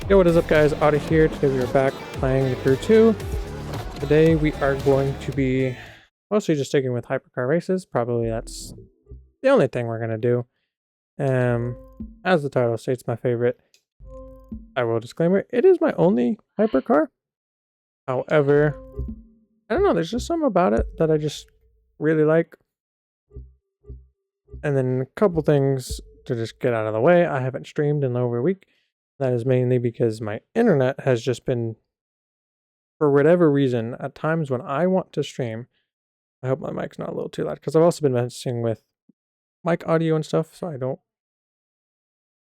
Yo, what is up guys, Out of here. Today we are back playing The Crew 2. Today we are going to be mostly just sticking with hypercar races. Probably that's the only thing we're going to do. As the title states, my favorite. I will disclaimer, it is my only hypercar. However, I don't know, there's just something about it that I just really like. And then a couple things to just get out of the way. I haven't streamed in over a week. That is mainly because my internet has just been, for whatever reason, at times when I want to stream, I hope my mic's not a little too loud, because I've also been messing with mic audio and stuff, so I don't,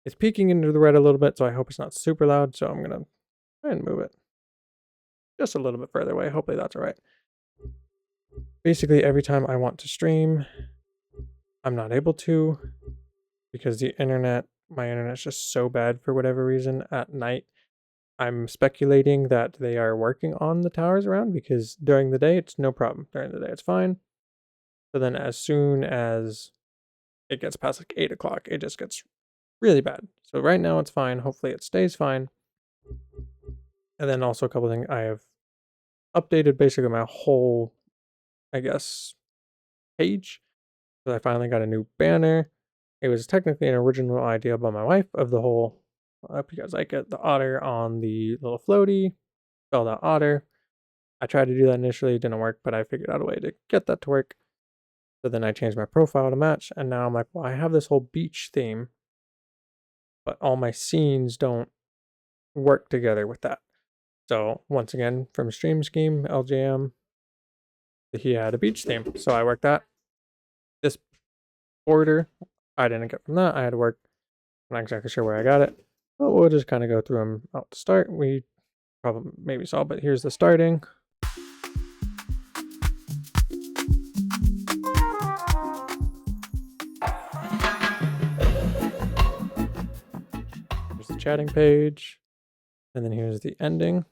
it's peeking into the red a little bit, so I hope it's not super loud, so I'm going to try and move it just a little bit further away. Hopefully that's all right. Basically, every time I want to stream, I'm not able to, because the internet, my internet's just so bad for whatever reason at night. I'm speculating that they are working on the towers around, because during the day it's no problem. During the day it's fine. But then as soon as it gets past like 8 o'clock, it just gets really bad. So right now it's fine. Hopefully it stays fine. And then also a couple things. I have updated basically my whole, I guess, page. So I finally got a new banner. It was technically an original idea by my wife of the whole, I hope you guys like it, the otter on the little floaty, spelled out otter. I tried to do that initially, it didn't work, but I figured out a way to get that to work. So then I changed my profile to match, and now I'm like, well, I have this whole beach theme, but all my scenes don't work together with that. So once again, from Stream Scheme, LJM, he had a beach theme, so I worked that. This border, I didn't get from that. I had to work. I'm not exactly sure where I got it, but we'll just kind of go through them out to start. We probably maybe saw, but here's the starting. Here's the chatting page, and then here's the ending.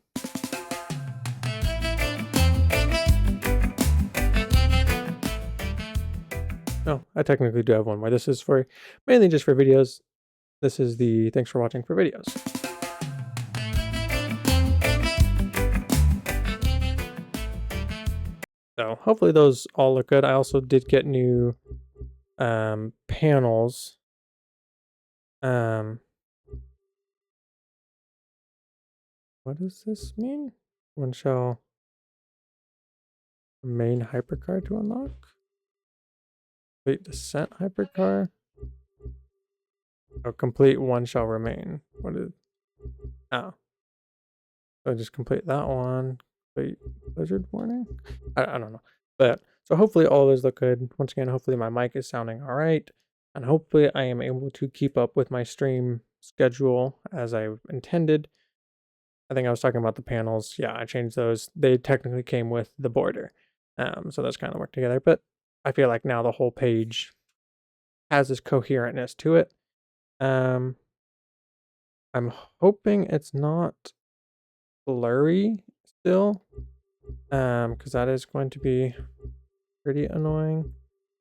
Oh, I technically do have one more. This is for mainly just for videos. This is the thanks for watching for videos. So hopefully those all look good. I also did get new panels. What does this mean? One shall main hypercar to unlock. Complete descent hypercar. Oh, complete one shall remain. What is? Oh. So just complete that one. Complete blizzard warning. I don't know. But so hopefully all those look good. Once again, hopefully my mic is sounding all right, and hopefully I am able to keep up with my stream schedule as I intended. I think I was talking about the panels. Yeah, I changed those. They technically came with the border. So those kind of work together. But I feel like now the whole page has this coherentness to it. I'm hoping it's not blurry still, because that is going to be pretty annoying,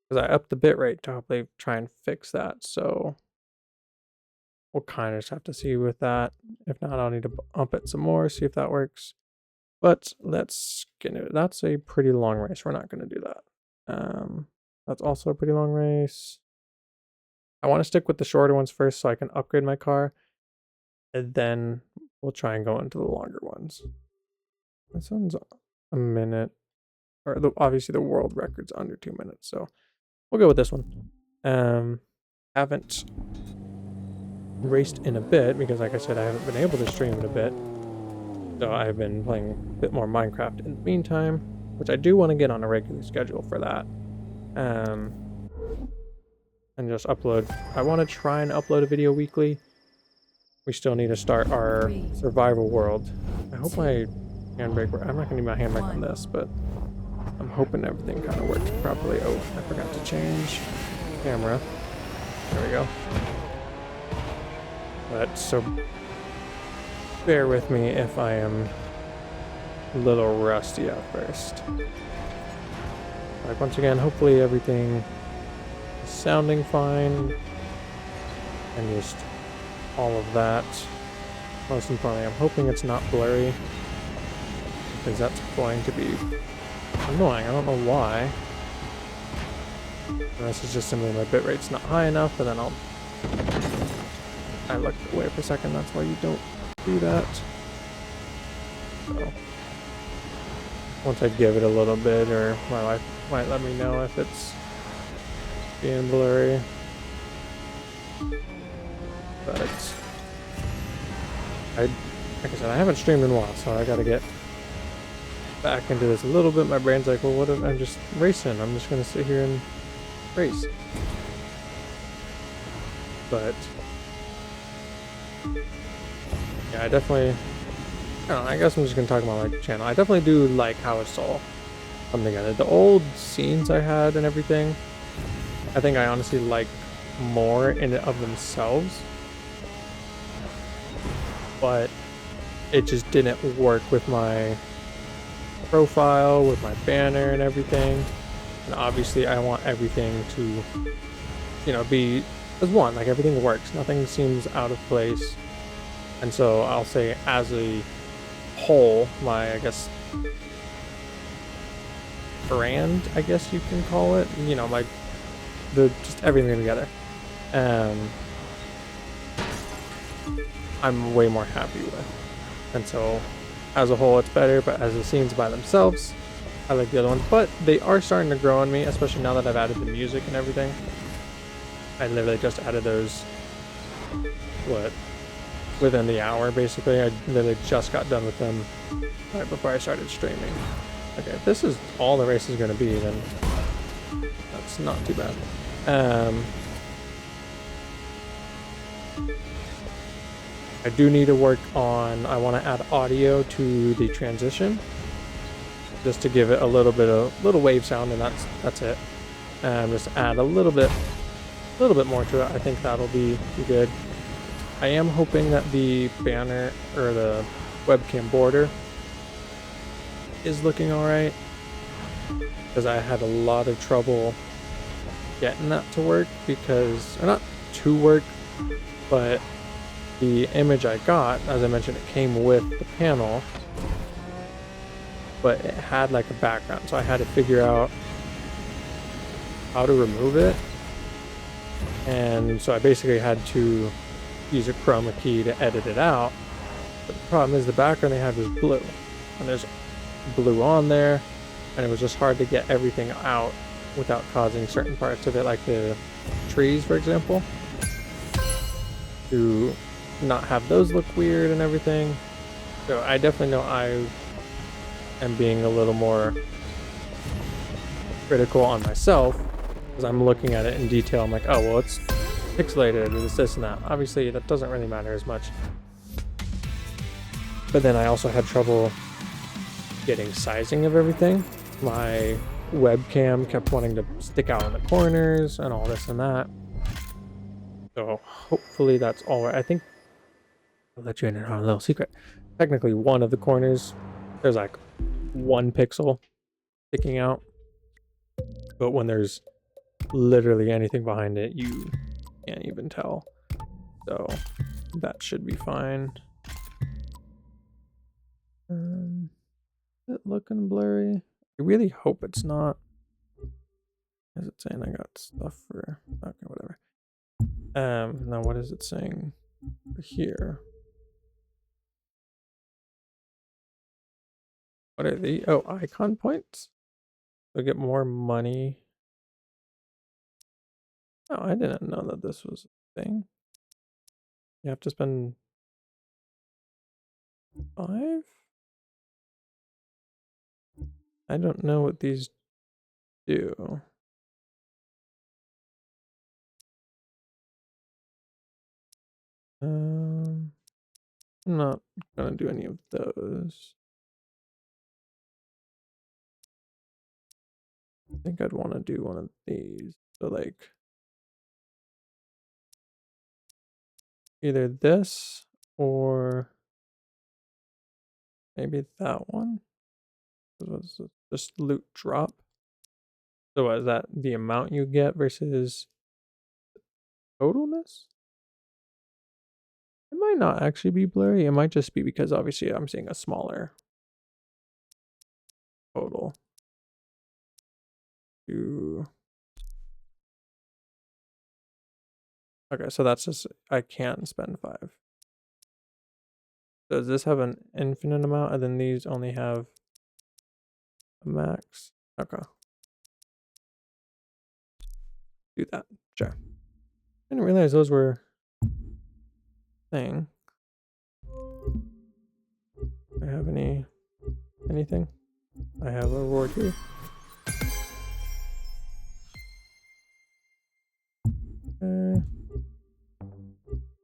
because I upped the bitrate to hopefully try and fix that. So we'll kind of just have to see with that. If not, I'll need to up it some more, see if that works. But let's get into it. That's a pretty long race. We're not going to do that. That's also a pretty long race. I want to stick with the shorter ones first so I can upgrade my car, and then we'll try and go into the longer ones. This one's a minute, or obviously the world record's under 2 minutes, so we'll go with this one. Haven't raced in a bit because, like I said, I haven't been able to stream in a bit, so I've been playing a bit more Minecraft in the meantime, which I do want to get on a regular schedule for that. And just upload. I want to try and upload a video weekly. We still need to start our survival world. I hope my handbrake, I'm not going to need my handbrake on this, but I'm hoping everything kind of works properly. Oh, I forgot to change camera. There we go. But so bear with me if I am a little rusty at first. Like, once again, hopefully everything is sounding fine and just all of that. most importantly, I'm hoping it's not blurry, because that's going to be annoying. I don't know why. Unless it's just simply my bitrate's not high enough, and then I looked away for a second, that's why you don't do that. So, once I give it a little bit, or my wife might let me know if it's being blurry. But like I said, I haven't streamed in a while, so I gotta get back into this a little bit. My brain's like, well, what if I'm just racing? I'm just gonna sit here and race. But yeah, I definitely, I don't know, I guess I'm just gonna talk about my channel. I definitely do like how it's all come together. The old scenes I had and everything, I think I honestly like more in and of themselves, but it just didn't work with my profile, with my banner and everything. And obviously I want everything to, you know, be as one, like everything works, nothing seems out of place. And so I'll say as a whole, my, I guess, brand, I guess you can call it, you know, my, just everything together. I'm way more happy with. And so as a whole it's better, but as the scenes by themselves, I like the other ones. But they are starting to grow on me, especially now that I've added the music and everything. I literally just added those, what, within the hour basically. I literally just got done with them right before I started streaming. Okay, if this is all the race is going to be, then that's not too bad. I do need to work on, I want to add audio to the transition, just to give it a little bit of little wave sound, and that's it. Just add a little bit more to it. I think that'll be good. I am hoping that the banner or the webcam border is looking all right, because I had a lot of trouble getting that to work, because, or not to work, but the image I got, as I mentioned, it came with the panel, but it had like a background, so I had to figure out how to remove it. And so I basically had to use a chroma key to edit it out. But the problem is the background they had was blue, and there's blue on there, and it was just hard to get everything out without causing certain parts of it, like the trees, for example, to not have those look weird and everything. So I definitely know I am being a little more critical on myself, because I'm looking at it in detail. I'm like, oh, well, it's pixelated, it's this and that. Obviously, that doesn't really matter as much. But then I also had trouble getting sizing of everything. My webcam kept wanting to stick out in the corners and all this and that. So hopefully that's all right. I think I'll let you in on a little secret. Technically, one of the corners, there's like 1 pixel sticking out. But when there's literally anything behind it, you can't even tell. So that should be fine. Is it looking blurry? I really hope it's not. Is it saying I got stuff for, okay, whatever. Now what is it saying here? What are the, oh, icon points? So get more money. Oh, I didn't know that this was a thing. You have to spend 5? I don't know what these do. I'm not gonna do any of those. I think I'd want to do one of these. So like either this or maybe that one. What's this? Just loot drop. So what is that, the amount you get versus totalness? might not actually be blurry. It might just be because obviously I'm seeing a smaller total. Okay, so that's just, I can spend 5. Does this have an infinite amount and then these only have a max? Okay. Do that. Sure. Didn't realize those were thing. I have anything? I have a reward here.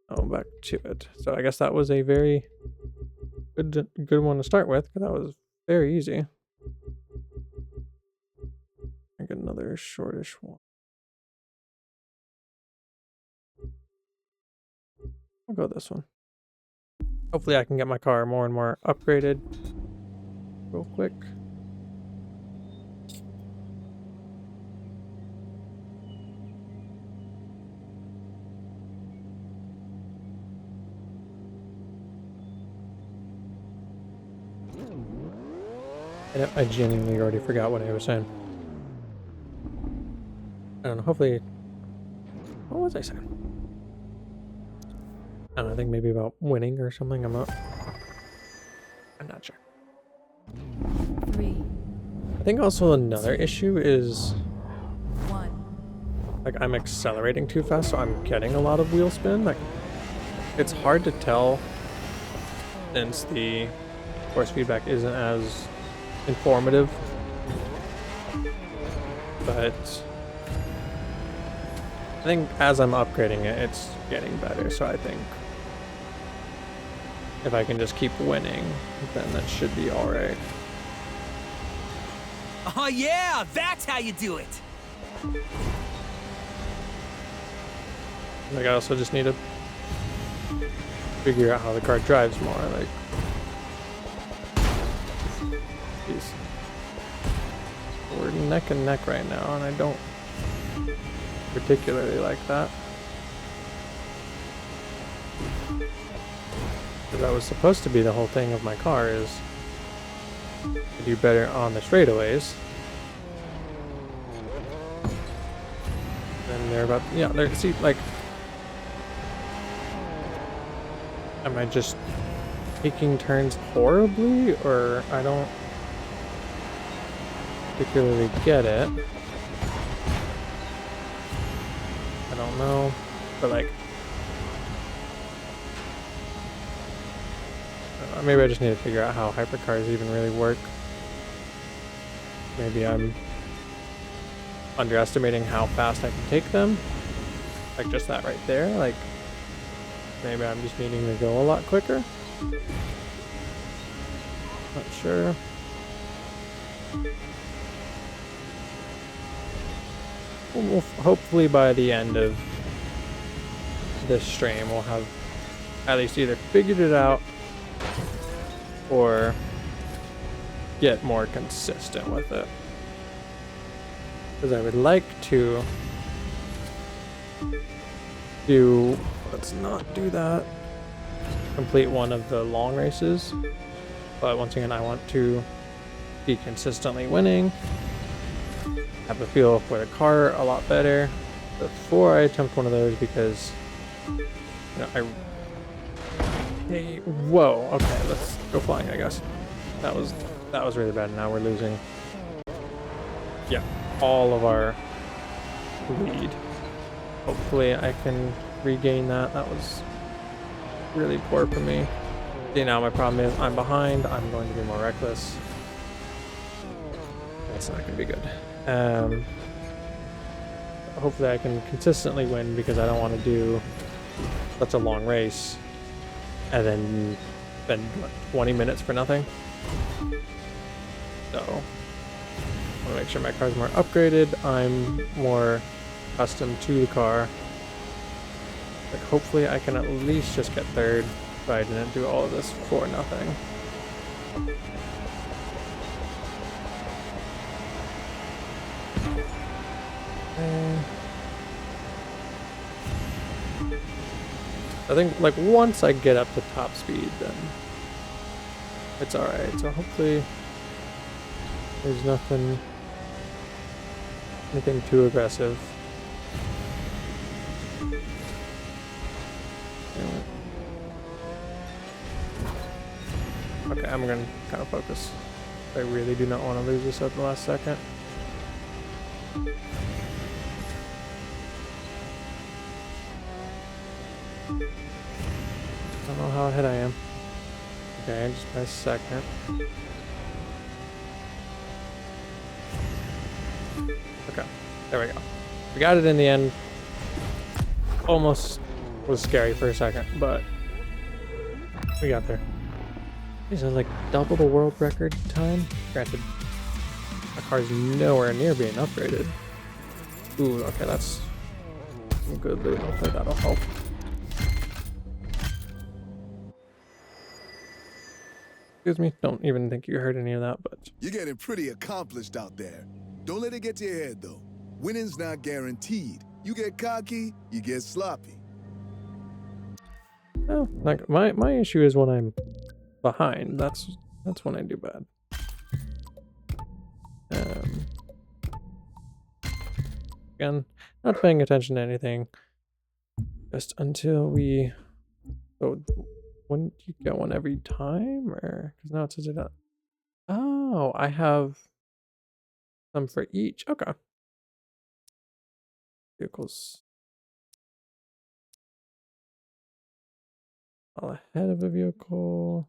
Oh, back to it. So I guess that was a very good one to start with, because that was very easy. I get another shortish one. I'll go this one. Hopefully I can get my car more and more upgraded real quick. I genuinely already forgot what I was saying. I don't know, hopefully... What was I saying? I don't know, I think maybe about winning or something, I'm not sure. 3. I think also another issue is... 1. Like, I'm accelerating too fast, so I'm getting a lot of wheel spin. Like, it's hard to tell since the force feedback isn't as informative, but I think as I'm upgrading it, it's getting better. So I think if I can just keep winning, then that should be all right. Oh yeah, that's how you do it. Like, I also just need to figure out how the car drives more. Like, geez. We're neck and neck right now, and I don't particularly like that. Because that was supposed to be the whole thing of my car, is to do better on the straightaways. And they're about, yeah, they're, see, like, am I just taking turns horribly, or I don't particularly get it? I don't know, but like, maybe I just need to figure out how hypercars even really work. Maybe I'm underestimating how fast I can take them. Like just that right there, like maybe I'm just needing to go a lot quicker. Not sure. We'll hopefully by the end of this stream we'll have at least either figured it out or get more consistent with it. Because I would like to do, let's not do that, complete one of the long races, but once again I want to be consistently winning, have a feel for the car a lot better before I attempt one of those, because you know, hey, whoa, okay, let's go flying, I guess. That was really bad. Now we're losing, yeah, all of our lead. Hopefully I can regain that. That was really poor for me. See, now my problem is I'm behind. I'm going to be more reckless. That's not going to be good. Hopefully I can consistently win, because I don't want to do such a long race and then spend what, 20 minutes for nothing. So I want to make sure my car's more upgraded. I'm more accustomed to the car. Like, hopefully I can at least just get third if I didn't do all of this for nothing. I think like once I get up to top speed, then it's alright. So hopefully there's anything too aggressive. Okay, I'm gonna kind of focus. I really do not want to lose this at the last second. I don't know how ahead I am. Okay, just by a second. Okay, there we go. We got it in the end. Almost was scary for a second, but we got there. These are like double the world record time. Granted, my car's nowhere near being upgraded. Ooh, okay, that's some good loot. Hopefully that'll help. Excuse me, don't even think you heard any of that, but... You're getting pretty accomplished out there. Don't let it get to your head, though. Winning's not guaranteed. You get cocky, you get sloppy. Well, like, my issue is when I'm behind. That's when I do bad. Again, not paying attention to anything. Just until we... Oh, when do you get one every time, or because now it says it. Oh, I have some for each. Okay. Vehicles all ahead of a vehicle.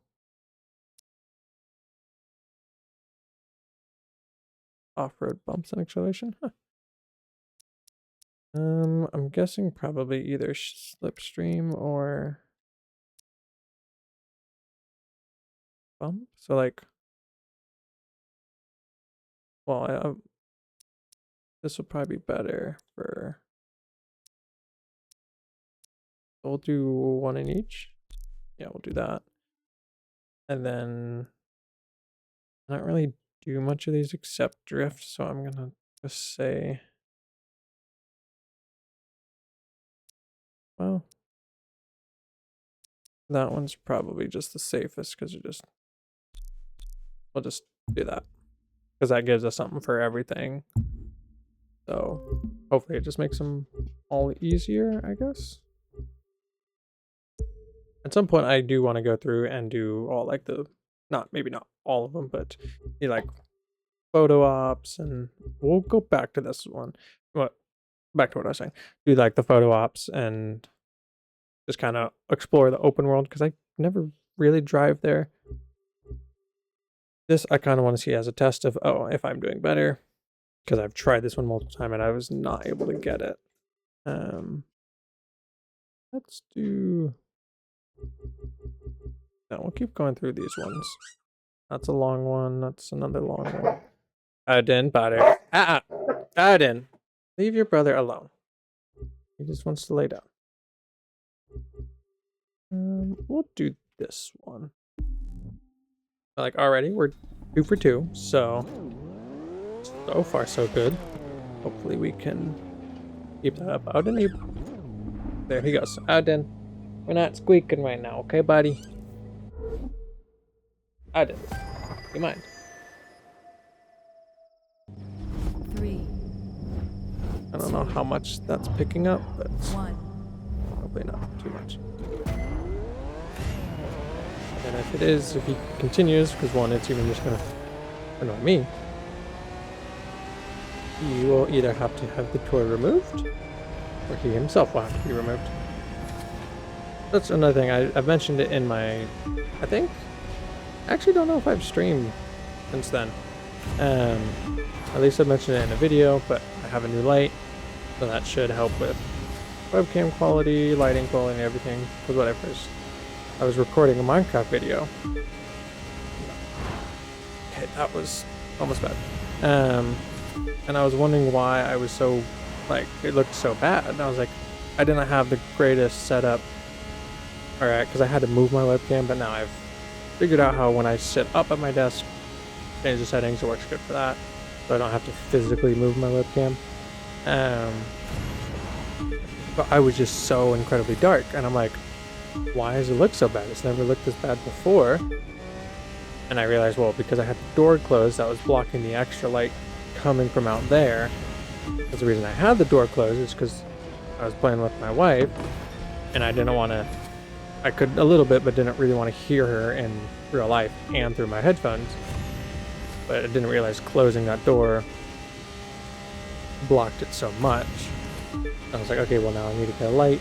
Off-road bumps and acceleration. Huh. I'm guessing probably either slipstream or bump. So like, well, this would probably be better for. We'll do one in each. Yeah, we'll do that. And then I don't really do much of these except drift, so I'm gonna just say, well, that one's probably just the safest because we'll just do that because that gives us something for everything. So hopefully it just makes them all easier, I guess. At some point I do want to go through and do all like maybe not all of them, but like photo ops, and we'll go back to this one. Back to what I was saying. Do like the photo ops and just kind of explore the open world because I never really drive there. This I kind of want to see as a test of, if I'm doing better, because I've tried this one multiple times and I was not able to get it. Let's do... No, we'll keep going through these ones. That's a long one. That's another long one. Odin, butter. Odin, leave your brother alone. He just wants to lay down. We'll do this one. Like already, we're 2 for 2, so far so good. Hopefully we can keep that up. Odin, there he goes. Odin, we're not squeaking right now, okay, buddy? Odin, you mind? 3. I don't know how much that's picking up, but 1. hopefully not too much. And if it is, if he continues, because one, it's even just gonna annoy me, he will either have to have the toy removed, or he himself will have to be removed. That's another thing. I've mentioned it in my, I actually don't know if I've streamed since then. At least I've mentioned it in a video, but I have a new light, so that should help with webcam quality, lighting quality, and everything. Because I was recording a Minecraft video. Okay, that was almost bad. And I was wondering why I was so, it looked so bad. And I was like, I didn't have the greatest setup. Alright, because I had to move my webcam, but now I've figured out how when I sit up at my desk, change the settings, it works good for that. So I don't have to physically move my webcam. But I was just so incredibly dark, and I'm like, why does it look so bad? It's never looked this bad before. And I realized, well, because I had the door closed, that was blocking the extra light coming from out there. That's the reason I had the door closed, is because I was playing with my wife, and I didn't want to, I could a little bit, but didn't really want to hear her in real life and through my headphones. But I didn't realize closing that door blocked it so much. I was like, okay, well now I need to get a light.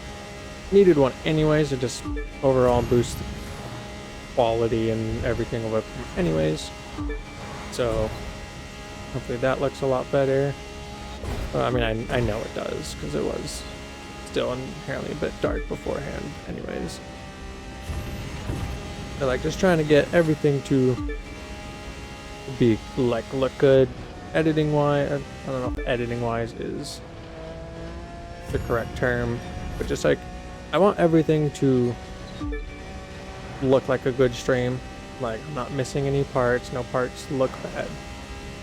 Needed one anyways to just overall boost the quality and everything of it anyways. So hopefully that looks a lot better. Well, I mean, I know it does, because it was still inherently a bit dark beforehand anyways. But like just trying to get everything to be like look good editing wise. I don't know if editing wise is the correct term, but just like I want everything to look like a good stream. Like I'm not missing any parts, no parts look bad.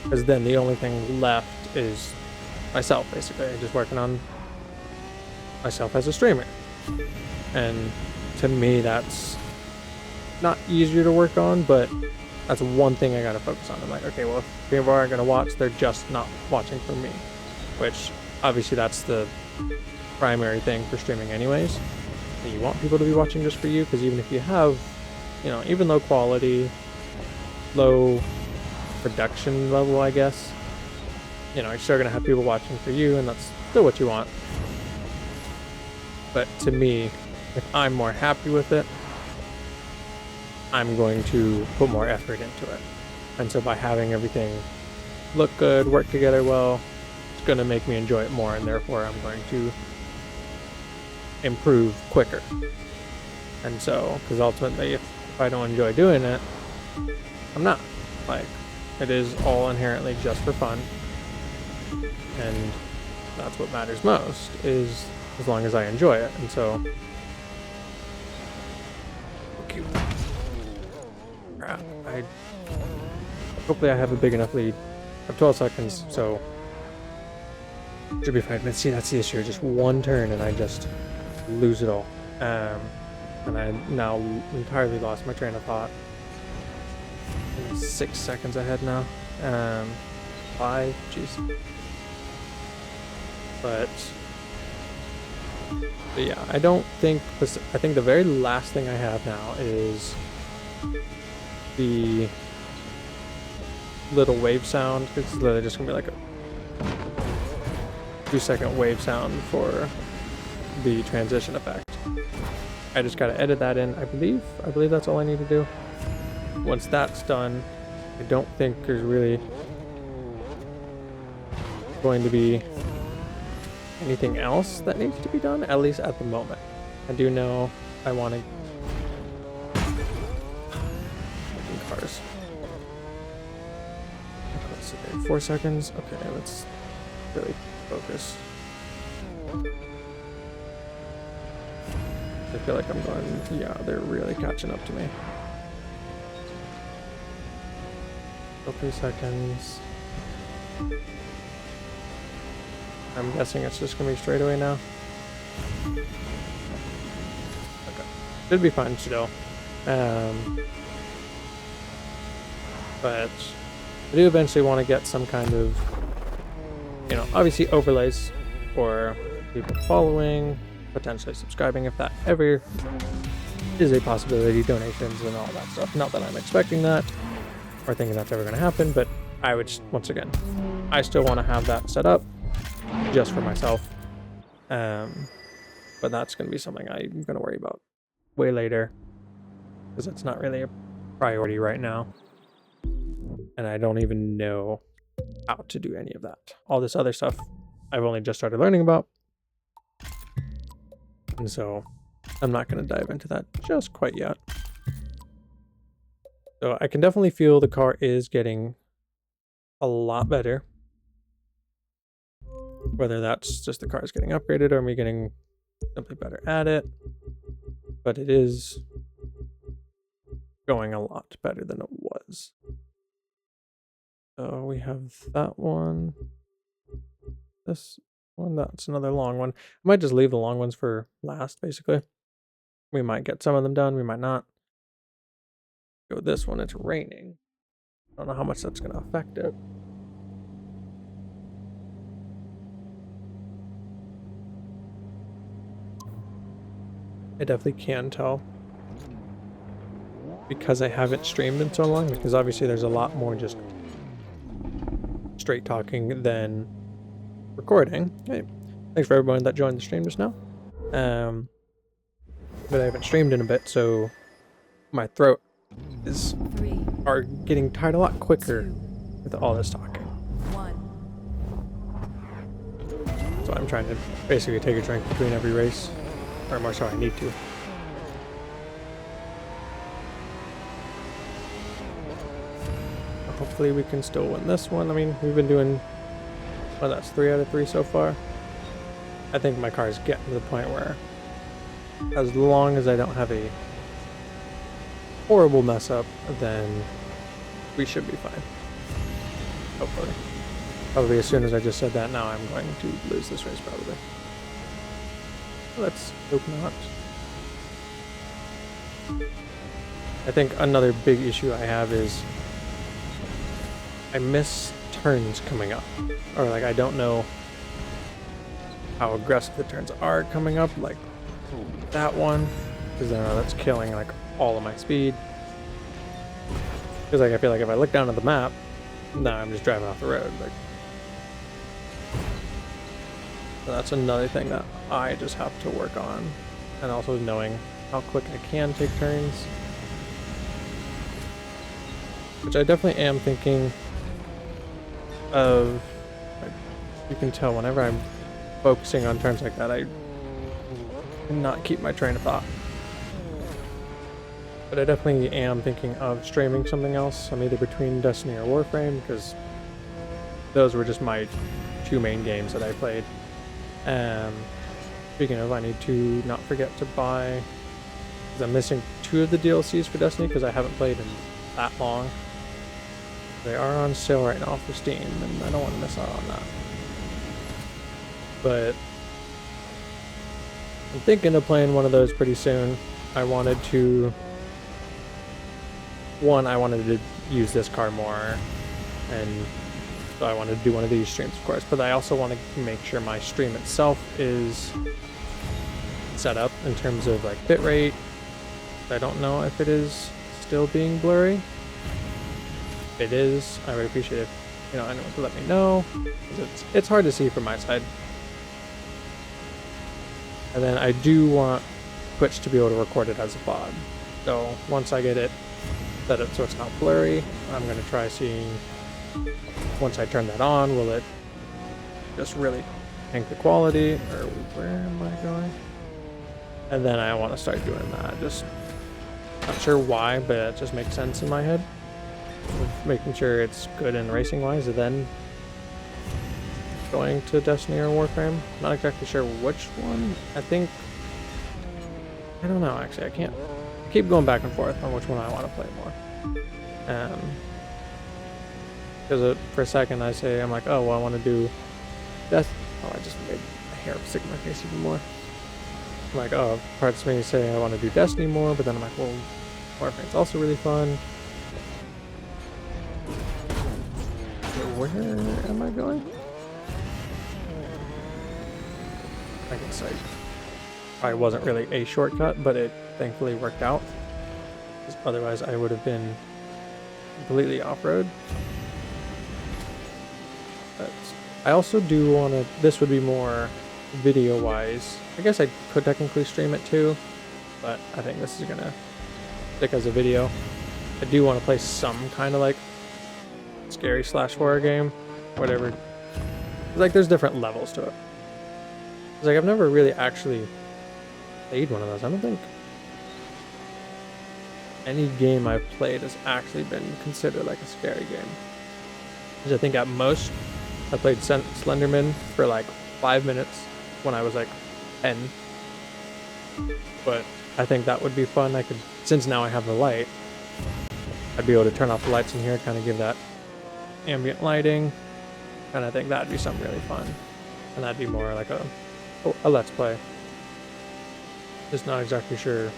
Because then the only thing left is myself, basically. I'm just working on myself as a streamer. And to me, that's not easier to work on, but that's one thing I gotta focus on. I'm like, okay, well, if people are gonna watch, they're just not watching for me. Which, obviously, that's the primary thing for streaming anyways. You want people to be watching just for you, because even if you have, you know, even low quality, low production level, I guess, you know, you're still gonna have people watching for you, and that's still what you want. But to me, if I'm more happy with it, I'm going to put more effort into it. And so by having everything look good, work together well, it's gonna make me enjoy it more, and therefore I'm going to improve quicker. And so, because ultimately if I don't enjoy doing it, I'm not. Like, it is all inherently just for fun, and that's what matters most, is as long as I enjoy it. And so okay, crap, hopefully I have a big enough lead. I have 12 seconds, so should be fine. But see, that's the issue, just one turn and I just lose it all. And I now entirely lost my train of thought. 6 seconds ahead now. 5, jeez. But yeah, I don't think this. I think the very last thing I have now is the little wave sound. It's literally just gonna be like a 2-second wave sound for the transition effect. I just gotta edit that in. I believe that's all I need to do. Once that's done, I don't think there's really going to be anything else that needs to be done, at least at the moment. I do know I want to cars. Let's see, 4 seconds. Okay, let's really focus. I feel like I'm going, yeah, they're really catching up to me. Still 3 seconds. I'm guessing it's just gonna be straight away now. Okay. Should be fine still. But I do eventually want to get some kind of, you know, obviously overlays for people following, potentially subscribing if that ever is a possibility, donations and all that stuff. Not that I'm expecting that or thinking that's ever going to happen, but I would, once again, I still want to have that set up just for myself. But that's going to be something I'm going to worry about way later, because it's not really a priority right now. And I don't even know how to do any of that. All this other stuff I've only just started learning about. And so I'm not going to dive into that just quite yet. So I can definitely feel the car is getting a lot better. Whether that's just the car is getting upgraded or me getting simply better at it. But it is going a lot better than it was. So we have that one. This one, that's another long one. I might just leave the long ones for last, basically. We might get some of them done, we might not. Go with this one, it's raining. I don't know how much that's going to affect it. I definitely can tell. Because I haven't streamed in so long, because obviously there's a lot more just straight talking than recording. Hey, thanks for everyone that joined the stream just now. But I haven't streamed in a bit, so my throat is 3, are getting tired a lot quicker 2, with all this talking. 1. So I'm trying to basically take a drink between every race, or more so I need to. Hopefully we can still win this one. I mean, we've been doing, well, that's 3 out of 3 so far. I think my car is getting to the point where, as long as I don't have a horrible mess up, then we should be fine. Hopefully. Probably as soon as I just said that, now I'm going to lose this race probably. Let's hope not. I think another big issue I have is I miss turns coming up. Or like I don't know how aggressive the turns are coming up, like that one. Because I know that's killing like all of my speed. Because like I feel like if I look down at the map, now I'm just driving off the road. Like so that's another thing that I just have to work on. And also knowing how quick I can take turns. Which I definitely am thinking of. You can tell whenever I'm focusing on turns like that, I cannot keep my train of thought. But I definitely am thinking of streaming something else. I'm either between Destiny or Warframe, because those were just my 2 main games that I played. Speaking of, I need to not forget to buy, because I'm missing 2 of the DLCs for Destiny because I haven't played in that long. They are on sale right now for Steam, and I don't want to miss out on that. But I'm thinking of playing one of those pretty soon. I wanted to use this car more, and so I wanted to do one of these streams, of course, but I also want to make sure my stream itself is set up in terms of like bitrate. I don't know if it is still being blurry. If it is, I would appreciate if, you know, anyone could let me know, because it's hard to see from my side. And then I do want Twitch to be able to record it as a VOD. So once I get it set up so it's not blurry, I'm going to try seeing, once I turn that on, will it just really tank the quality, or where am I going? And then I want to start doing that. Just not sure why, but it just makes sense in my head. Of making sure it's good in racing wise, and then going to Destiny or Warframe. Not exactly sure which one. I don't know actually. I keep going back and forth on which one I want to play more. Because for a second I'm like, oh well, I want to do I just made a hair stick in my face even more. I'm like, oh, parts of me say I want to do Destiny more, but then I'm like, well, Warframe's also really fun. Where am I going? I guess I probably wasn't really a shortcut, but it thankfully worked out. Otherwise I would have been completely off-road. But I also do want to, this would be more video-wise. I guess I could technically stream it too, but I think this is gonna stick as a video. I do want to play some kind of like scary / horror game, whatever. It's like there's different levels to it. It's like I've never really actually played one of those. I don't think any game I've played has actually been considered like a scary game. Because I think at most I played Slenderman for like 5 minutes when I was like 10. But I think that would be fun. I could, since now I have the light, I'd be able to turn off the lights in here, kind of give that ambient lighting, and I think that'd be something really fun. And that'd be more like a let's play. Just not exactly sure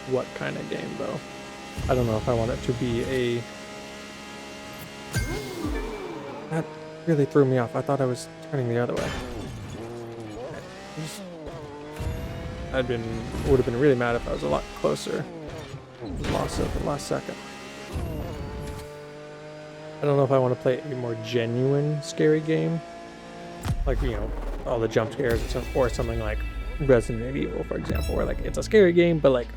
what kind of game though. I don't know if I want it to be a... That really threw me off. I thought I was turning the other way. Would have been really mad if I was a lot closer. Lost it at the last second. I don't know if I want to play a more genuine scary game. Like, you know, all the jump scares and stuff, or something like Resident Evil, for example, where like it's a scary game, but like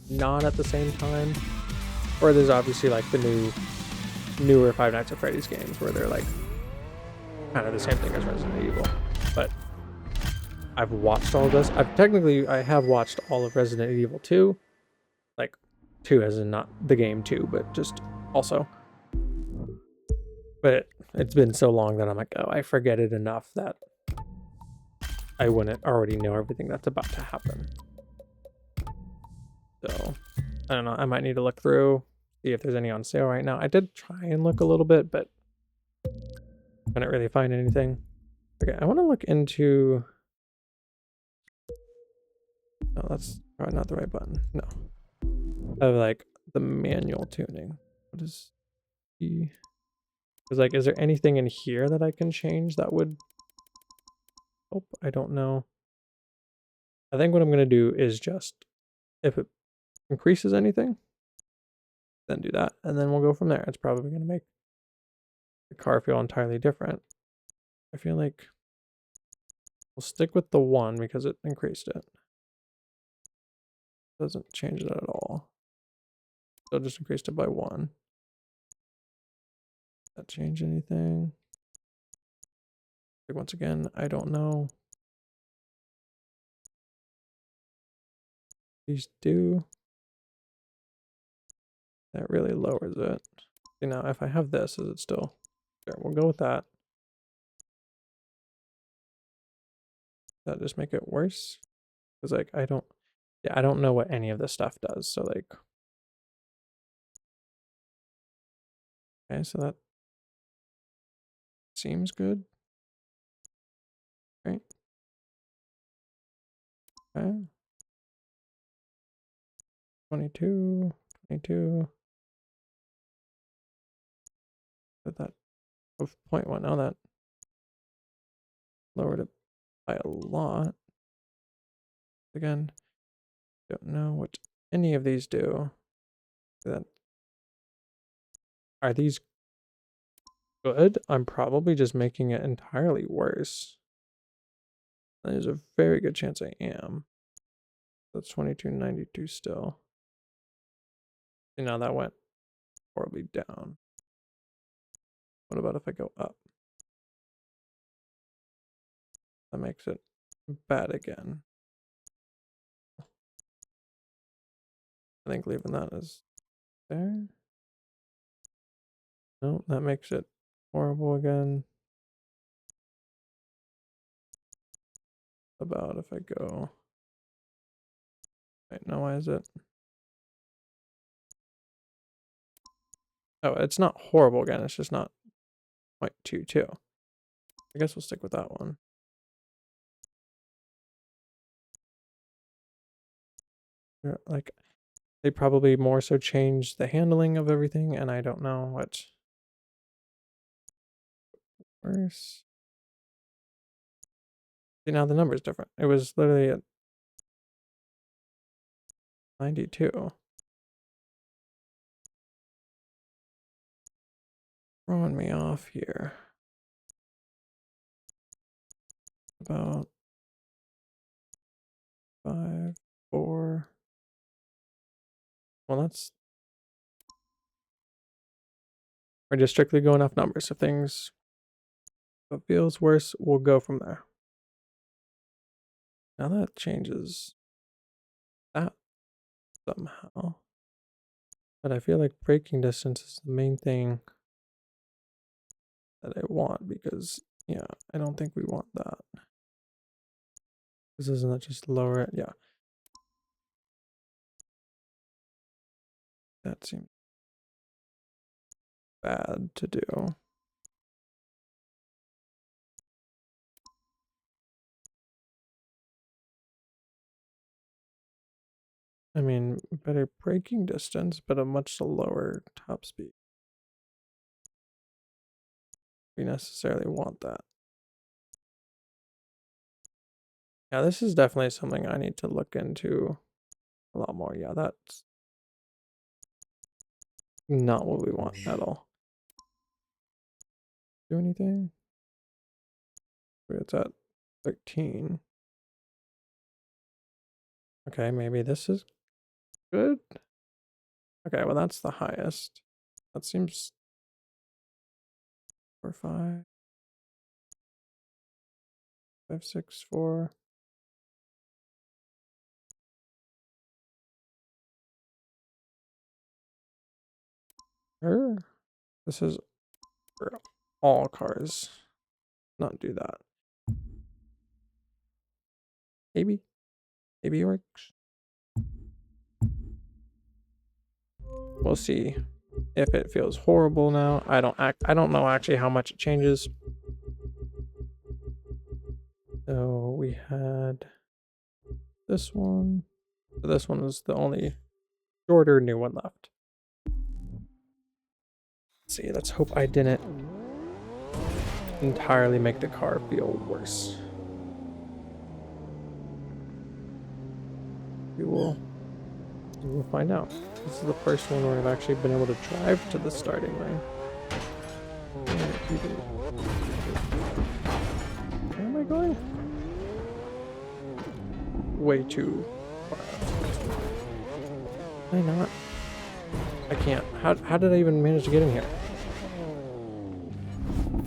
not at the same time. Or there's obviously like the newer Five Nights at Freddy's games where they're like kind of the same thing as Resident Evil. But I've watched all of this. I have watched all of Resident Evil 2. Like 2 as in not the game 2, but just also. But it's been so long that I'm like, oh, I forget it enough that I wouldn't already know everything that's about to happen. So, I don't know. I might need to look through, see if there's any on sale right now. I did try and look a little bit, but couldn't really find anything. Okay, I want to look into... No, that's probably not the right button. No. Of like the manual tuning. What is the... Because like, is there anything in here that I can change that would... Oh, I don't know. I think what I'm going to do is just, if it increases anything, then do that. And then we'll go from there. It's probably going to make the car feel entirely different. I feel like we'll stick with the 1 because it increased it. Doesn't change it at all. So just increased it by 1. Does that change anything? Like, once again, I don't know. These do. That really lowers it. See, now if I have this, is it still... Sure, we'll go with that. Does that just make it worse? Because like, I don't know what any of this stuff does, so like... Okay, so that seems good. Right. Okay. 22. But that of 0.1. Now that lowered it by a lot. Again, don't know what any of these do. That are these good? I'm probably just making it entirely worse. There's a very good chance I am. That's 2292 still. See, now that went horribly down. What about if I go up? That makes it bad again. I think leaving that as there. No, that makes it horrible again. About if I go... Wait, no, why is it? Oh, it's not horrible again, it's just not 0.22. I guess we'll stick with that one. Yeah, like, they probably more so changed the handling of everything, and I don't know what... Worse. See, now the number's different. It was literally at 92. Throwing me off here. About 5, 4. Well, that's... We're just strictly going off numbers. If things... If it feels worse, we'll go from there. Now that changes that somehow. But I feel like braking distance is the main thing that I want, because, yeah, I don't think we want that. Because doesn't that just lower it? Yeah. That seems bad to do. I mean, better braking distance, but a much lower top speed. We necessarily want that. Yeah, this is definitely something I need to look into a lot more. Yeah, that's not what we want at all. Do anything? It's at 13. Okay, maybe this is good. Okay, well that's the highest. That seems 4, 5, 5, 6, 4. Sure. This is for all cars. Not do that. Maybe. Maybe it works. We'll see if it feels horrible now. I don't know actually how much it changes. So we had this one. So this one was the only shorter new one left. Let's see, let's hope I didn't entirely make the car feel worse. We will find out. This is the first one where I've actually been able to drive to the starting line. Where am I going? Way too far. Can I not? I can't. How did I even manage to get in here?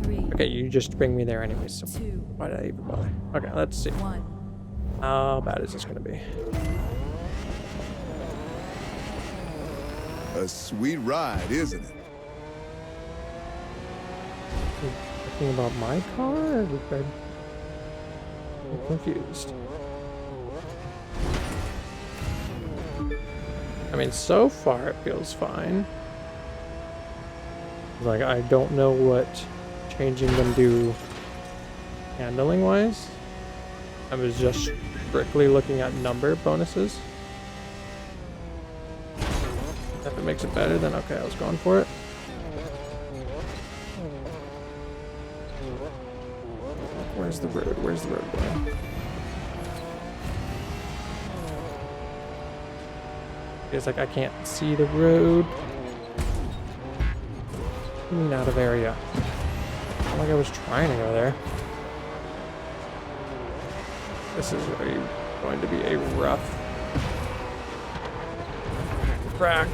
3, Okay, you just bring me there anyway, so 2, why did I even bother? Okay, let's see. 1. How bad is this gonna be? A sweet ride, isn't it? Talking about my car? I'm confused. I mean, so far it feels fine. Like, I don't know what changing them do handling wise. I was just strictly looking at number bonuses. If it makes it better, then okay, I was going for it. Where's the road? Where's the road going? It's like I can't see the road. Out of area. Not like I was trying to go there. This is going to be a rough track.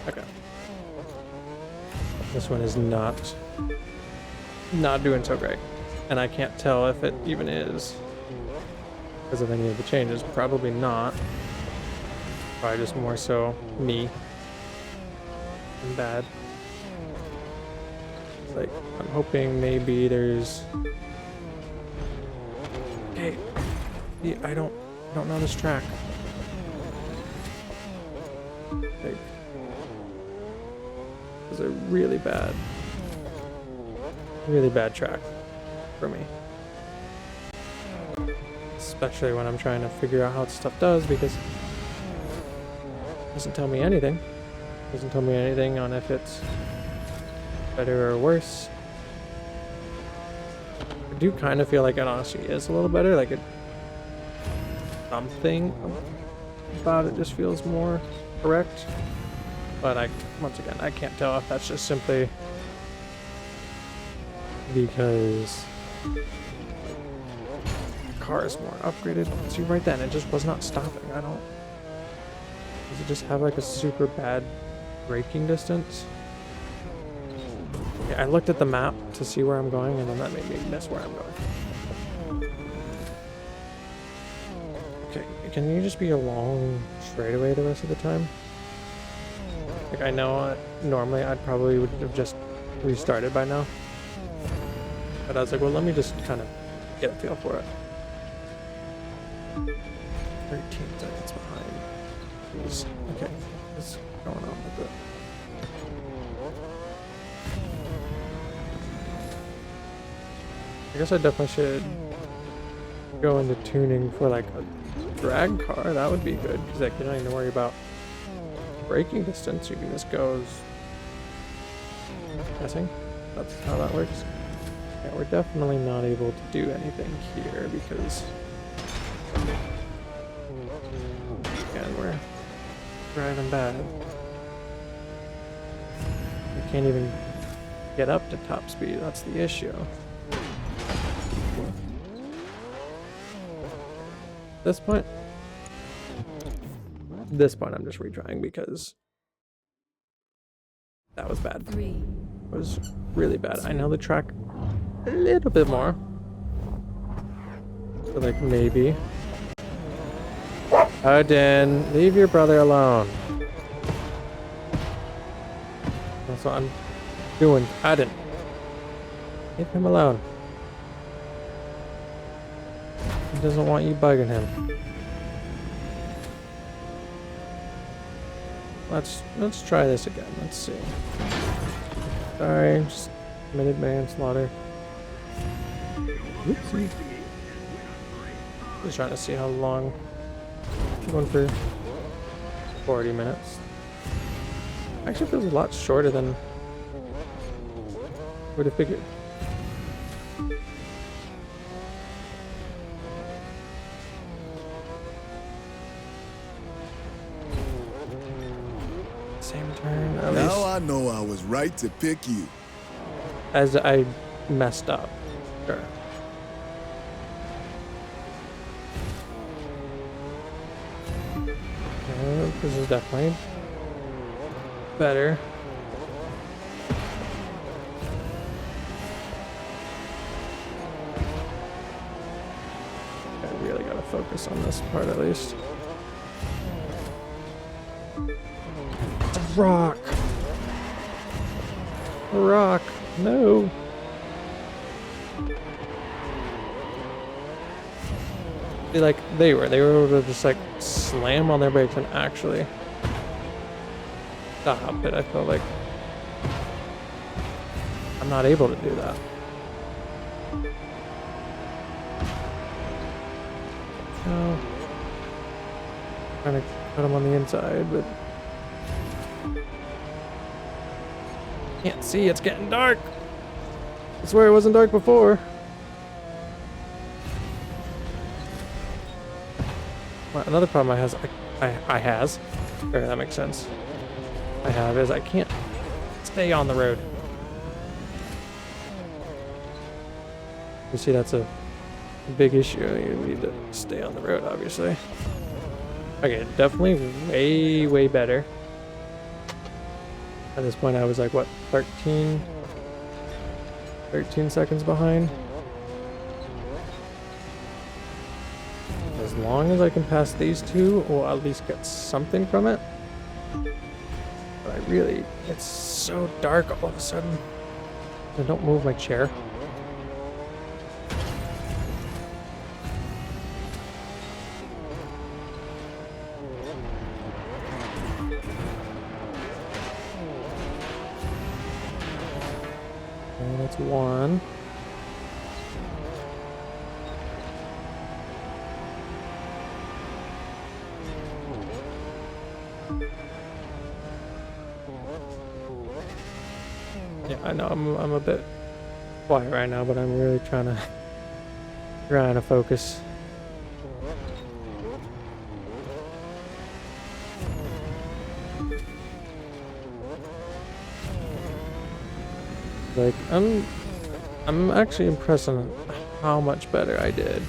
Okay. This one is not doing so great. And I can't tell if it even is because of any of the changes. Probably not. Probably just more so me and bad. Like, I'm hoping maybe there's... Okay. Yeah, I don't know this track. Like, this is a really bad track for me. Especially when I'm trying to figure out how stuff does, because it doesn't tell me anything. It doesn't tell me anything on if it's better or worse. I do kind of feel like it honestly is a little better. Like, something about it just feels more correct. But once again, I can't tell if that's just simply because the car is more upgraded. See, right then, it just was not stopping. Does it just have like a super bad braking distance? Yeah, I looked at the map to see where I'm going, and then that made me miss where I'm going. Okay, can you just be a long straightaway the rest of the time? Like, I know normally I'd probably would have just restarted by now. But I was like, well, let me just kind of get a feel for it. 13 seconds behind. Jeez. Okay, what's going on with it? I guess I definitely should go into tuning for like a drag car, that would be good, because like, you don't even worry about braking distance. You can just go. Guessing that's how that works. Yeah, we're definitely not able to do anything here because again, we're driving bad. We can't even get up to top speed. That's the issue. This point, I'm just retrying because that was bad. 3, It was really bad. I know the track a little bit more. So like maybe. Odin, leave your brother alone. That's what I'm doing. Odin, leave him alone. He doesn't want you bugging him. Let's try this again. Let's see. Sorry, just committed manslaughter. Oopsie. Just trying to see how long. Going for 40 minutes. Actually feels a lot shorter than would have figured. Same turn. At least Now I know I was right to pick you. as I messed up. Sure. This is definitely better. I really gotta focus on this part at least. It's a rock! A rock! No! They were able to just like slam on their brakes and actually stop it. I feel like I'm not able to do that. No. Trying to cut them on the inside, but can't see. It's getting dark. I swear it wasn't dark before. Well, another problem that makes sense. I have is I can't stay on the road. You see, that's a big issue. You need to stay on the road, obviously. Okay, definitely way better. At this point, I was like, what, 13 seconds behind? As long as I can pass these two, or at least get something from it. But it's so dark all of a sudden. I don't move my chair. Okay, that's one. Yeah, I know I'm a bit quiet right now, but I'm really trying to focus. Like I'm actually impressed on how much better I did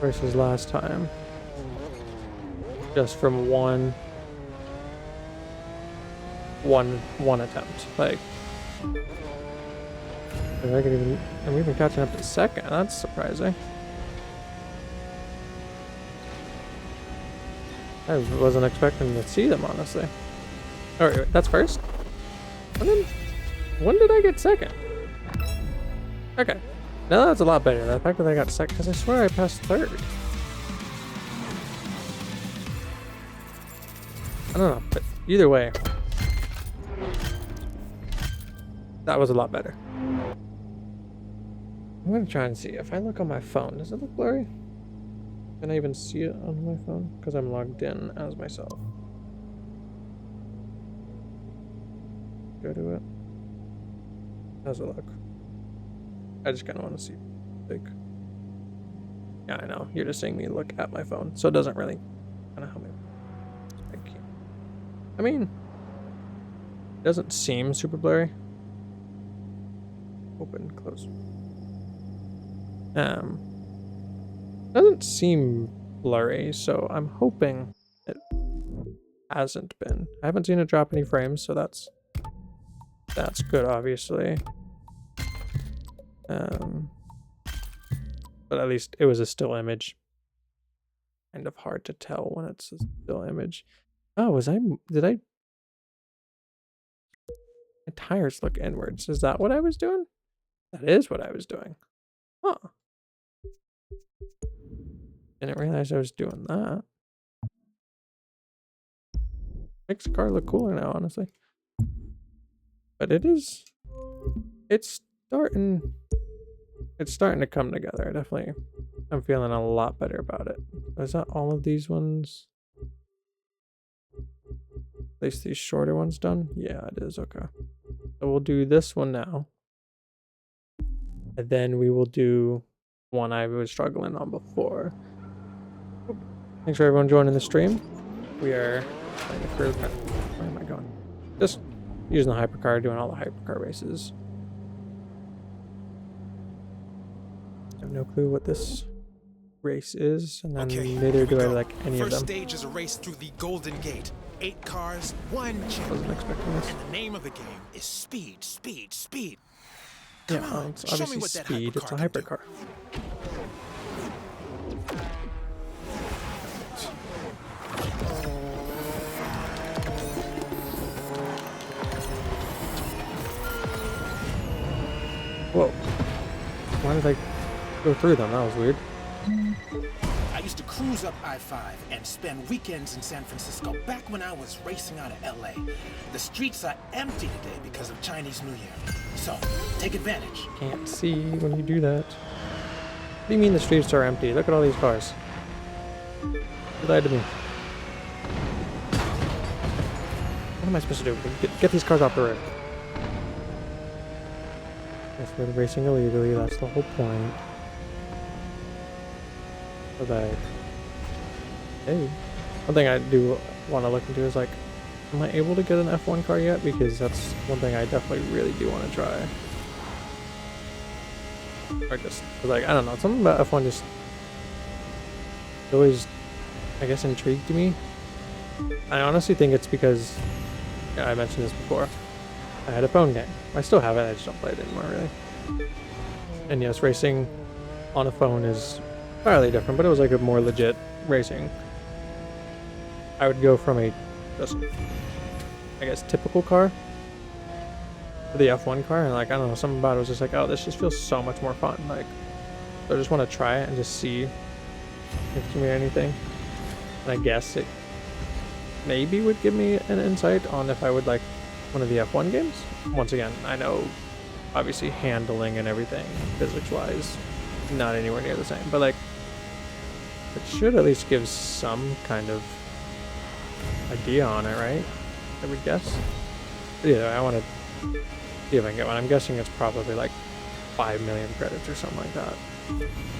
versus last time. Just from one attempt. Like I'm even catching up to second. That's surprising. I wasn't expecting to see them, honestly. Oh, wait, that's first? And then, when did I get second? Okay. Now that's a lot better. The fact that I got second, because I swear I passed third. I don't know, but either way, that was a lot better. I'm gonna try and see if I look on my phone. Does it look blurry? Can I even see it on my phone? Because I'm logged in as myself. Go to it. How's it look? I just kind of want to see. Like, yeah, I know. You're just seeing me look at my phone, so it doesn't really kind of help me. I mean, it doesn't seem super blurry. Open, close. Doesn't seem blurry, so I'm hoping it hasn't been. I haven't seen it drop any frames, so that's good, obviously. But at least it was a still image. Kind of hard to tell when it's a still image. Oh, my tires look inwards. Is that what I was doing? That is what I was doing. Huh. Didn't realize I was doing that. Makes the car look cooler now, honestly. But it's starting to come together. I'm feeling a lot better about it. Is that all of these ones? At least these shorter ones done? Yeah, it is. Okay. So we'll do this one now. And then we will do one I was struggling on before. Thanks for everyone joining the stream. We are playing the crew. Where am I going? Just using the hypercar, doing all the hypercar races. I have no clue what this race is, and then neither do I like any of them. First stage is a race through the Golden Gate. 8 cars, 1 champion. Wasn't expecting this. And the name of the game is Speed, Speed, Speed. Yeah, Come on, it's show me obviously what that speed. It's a hypercar can do. hypercar. Whoa. Why did I go through them? That was weird. I used to cruise up I-5 and spend weekends in San Francisco back when I was racing out of LA. The streets are empty today because of Chinese New Year. So, take advantage. Can't see when you do that. What do you mean the streets are empty? Look at all these cars. You lied to me. What am I supposed to do? Get these cars off the road. If we're racing illegally, that's the whole point. But hey, one thing I do want to look into is like, am I able to get an F1 car yet? Because that's one thing I definitely really do want to try. Or just like, I don't know, something about F1 just always, I guess, intrigued me. I honestly think it's because, yeah, I mentioned this before, I had a phone game. I still have it, I just don't play it anymore, really. And yes, racing on a phone is entirely different, but it was like a more legit racing. I would go from a just, I guess, typical car to the F1 car, and like, I don't know, something about it was just like, oh, this just feels so much more fun. Like, so I just want to try it and just see if it gives me anything. And I guess it maybe would give me an insight on if I would like one of the F1 games. Once again, I know obviously handling and everything physics wise not anywhere near the same, but like it should at least give some kind of idea on it, right? I would guess. But either way, I want to see if I can get one. I'm guessing it's probably like 5 million credits or something like that,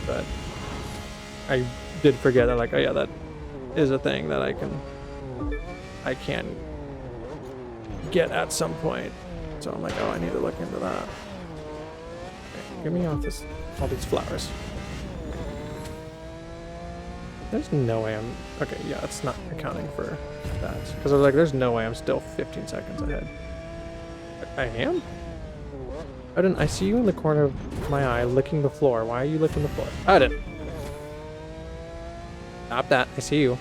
but I did forget that, like, oh yeah, that is a thing that I can get at some point. So I'm like, oh, I need to look into that. Okay, get me off all these flowers. There's no way I'm... Okay, yeah, it's not accounting for that. Because I was like, there's no way I'm still 15 seconds ahead. I am? I see you in the corner of my eye licking the floor. Why are you licking the floor? Odin! Stop that. I see you.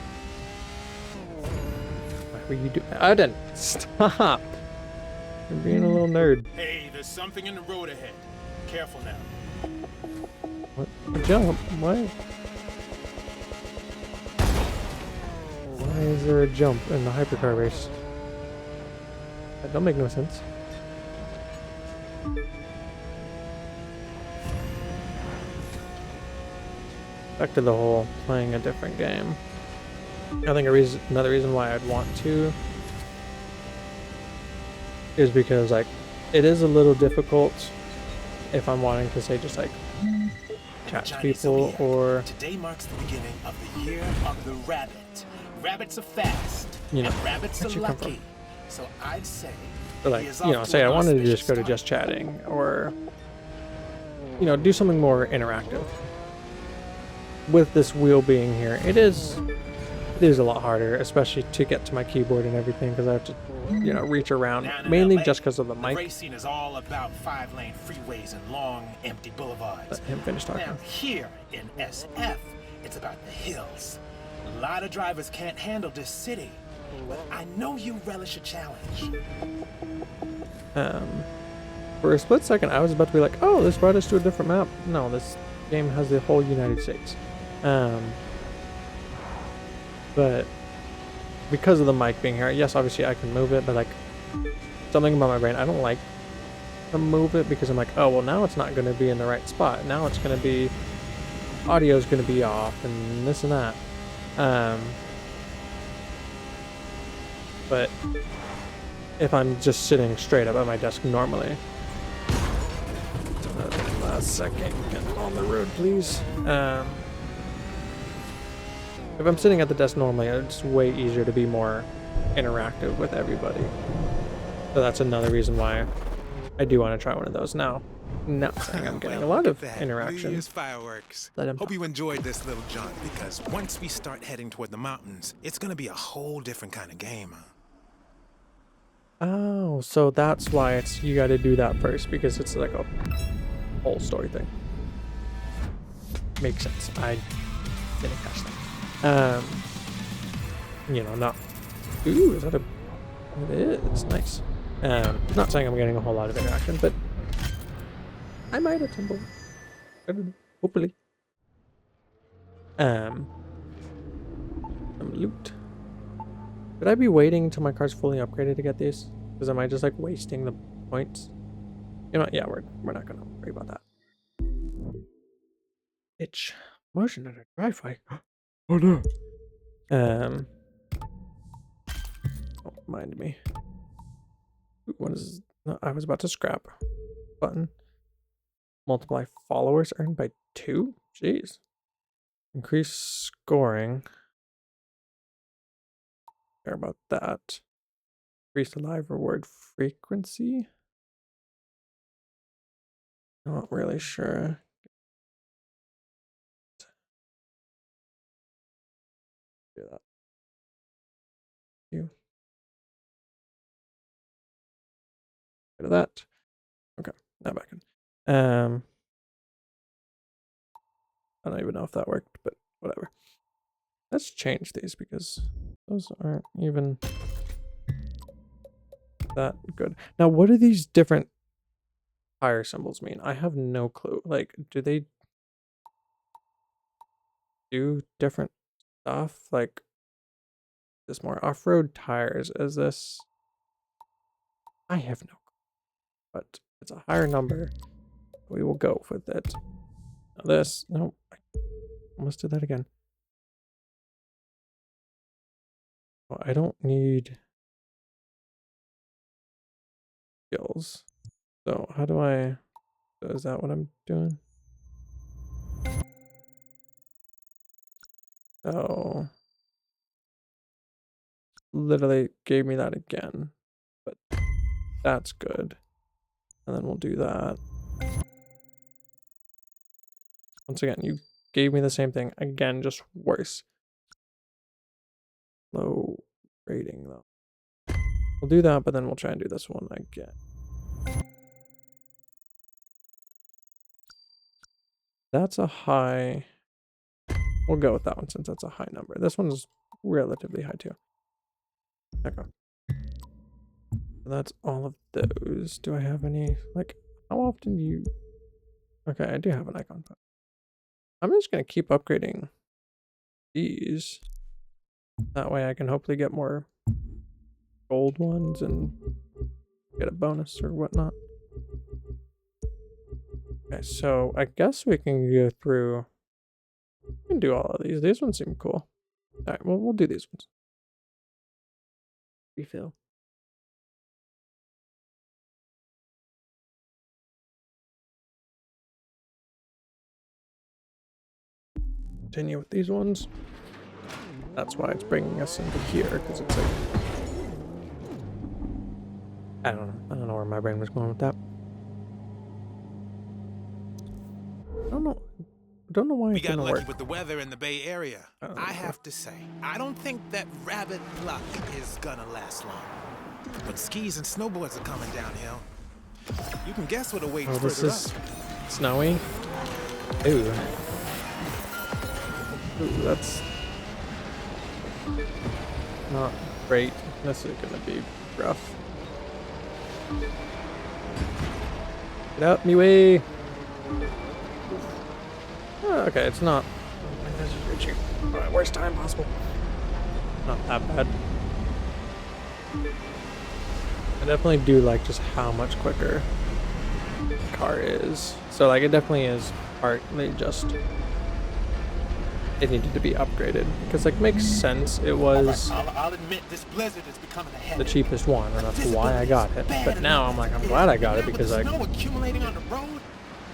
Why were you doing... Odin! Stop! You're being a little nerd. Hey, there's something in the road ahead. Careful now. What? Jump? What? Why is there a jump in the hypercar race? That don't make no sense. back to the whole playing a different game. I think another reason why I'd want to is because like it is a little difficult if I'm wanting to say just like chat to people or today marks the beginning of the year of the rabbit. Rabbits are fast, you know, and rabbits are where'd you come from? lucky. So I'd say, or like he is you know, off to say an I wanted to auspicious just go to start. just chatting or you know, do something more interactive. With this wheel being here, it is a lot harder, especially to get to my keyboard and everything because I have to, you know, reach around Down in mainly LA, just because of the The mic. race scene is all about 5-lane freeways and long, empty boulevards. Let him finish talking. Now here in SF, it's about the hills. A lot of drivers can't handle this city, but I know you relish a challenge. For a split second, I was about to be like, "Oh, this brought us to a different map." No, this game has the whole United States. But because of the mic being here, yes, obviously I can move it, but like something about my brain, I don't like to move it because I'm like, oh, well, now it's not going to be in the right spot. Now it's going to be audio is going to be off and this and that. But if I'm just sitting straight up at my desk normally, last second, get on the road, please. If I'm sitting at the desk normally, it's way easier to be more interactive with everybody. So that's another reason why I do want to try one of those. Now, not saying I'm getting a lot of New interaction. Year's fireworks. Let him Hope you enjoyed this little jaunt because once we start heading toward the mountains, it's gonna be a whole different kind of game. Oh, so that's why it's you got to do that first because it's like a whole story thing. Makes sense. I didn't catch that. You know, not. Ooh, is that a? It is nice. Not saying I'm getting a whole lot of interaction, but I might at some point. I don't know. Hopefully. Some loot. Should I be waiting until my car's fully upgraded to get these? Because am I just like wasting the points? You know what? Yeah, we're not gonna worry about that. Itch. Motion at a driveway. Oh no. Don't mind me. Ooh, what is? No, I was about to scrap. Button. Multiply followers earned by 2. Jeez. Increase scoring. Care about that. Increase the live reward frequency. Not really sure. Do that. You. Rid of that. Okay, now back in. I don't even know if that worked, but whatever. Let's change these because those aren't even that good. Now, what do these different tire symbols mean? I have no clue. Like, do they do different stuff? Like, this more off-road tires. Is this? I have no clue. But it's a higher number. We will go with it. Now this, no, I almost did that again. Well, I don't need skills. So how do I, so is that what I'm doing? Oh, literally gave me that again, but that's good. And then we'll do that. Once again, you gave me the same thing again, just worse. Low rating though. We'll do that, but then we'll try and do this one again. That's a high. We'll go with that one since that's a high number. This one's relatively high too. Okay. That's all of those. Do I have any, like, how often do you... Okay, I do have an icon. But I'm just going to keep upgrading these. That way I can hopefully get more gold ones and get a bonus or whatnot. Okay, so I guess we can go through... can do all of these. These ones seem cool. All right, well, we'll do these ones. Refill. Continue with these ones. That's why it's bringing us into here, because it's like, I don't know. I don't know where my brain was going with that. I don't know why We it got didn't lucky work. with the weather in the Bay Area. Oh, I okay. have to say, I don't think that rabbit luck is gonna last long. But skis and snowboards are coming downhill. You can guess what awaits Oh, this further is up. snowy. Ooh. Ooh, that's not great. This is gonna be rough. Get out me way. Oh, okay, it's not. This is reaching my worst time possible. Not that bad. I definitely do like just how much quicker the car is. So like it definitely is partly just it needed to be upgraded because like makes sense. It was I'll admit this blizzard is becoming a the headache. cheapest one, and that's why I got it. But now I'm like I'm glad I got it because like snow accumulating on the road.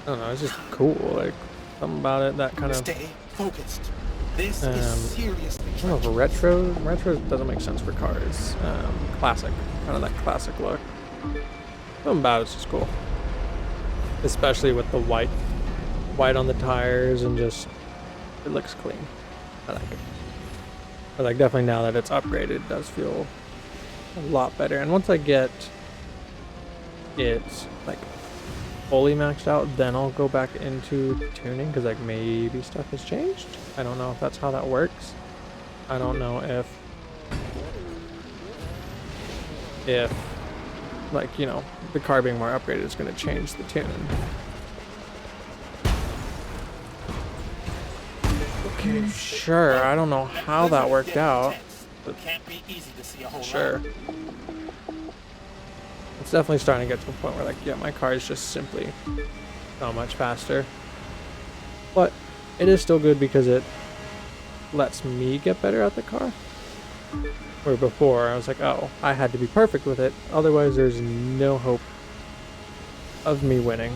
I don't know, it's just cool. Like something about it that kind of Stay focused. This Um, is seriously I don't know if retro doesn't make sense for cars. Classic, kind of that classic look. Something about it's just cool, especially with the white on the tires and just it looks clean. I like it. But like definitely now that it's upgraded, it does feel a lot better. And once I get it like fully maxed out, then I'll go back into tuning because like maybe stuff has changed. I don't know if that's how that works. I don't know if like, you know, the car being more upgraded is going to change the tune. Okay, sure. I don't know how that worked out, but Can't be easy to see a whole sure. lot. It's definitely starting to get to a point where like, yeah, my car is just simply so much faster. But it is still good because it lets me get better at the car. Where before I was like, oh, I had to be perfect with it, otherwise there's no hope of me winning.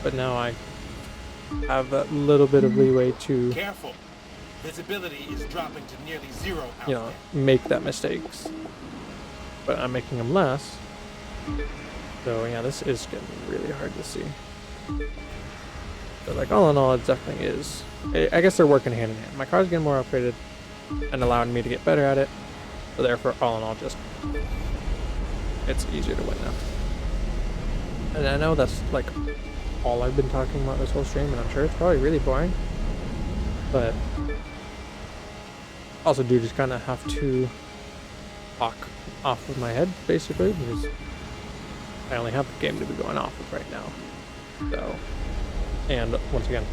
But now I have that little bit of leeway to, Careful. Visibility is dropping to nearly zero out you know, there. make that mistakes. But I'm making them less. So yeah, this is getting really hard to see. But like all in all, it definitely is. I guess they're working hand in hand. My car's getting more upgraded and allowing me to get better at it. So therefore, all in all, just it's easier to win now. And I know that's like all I've been talking about this whole stream, and I'm sure it's probably really boring. But also do just kind of have to talk off of my head, basically, because I only have the game to be going off of right now. So, and once again,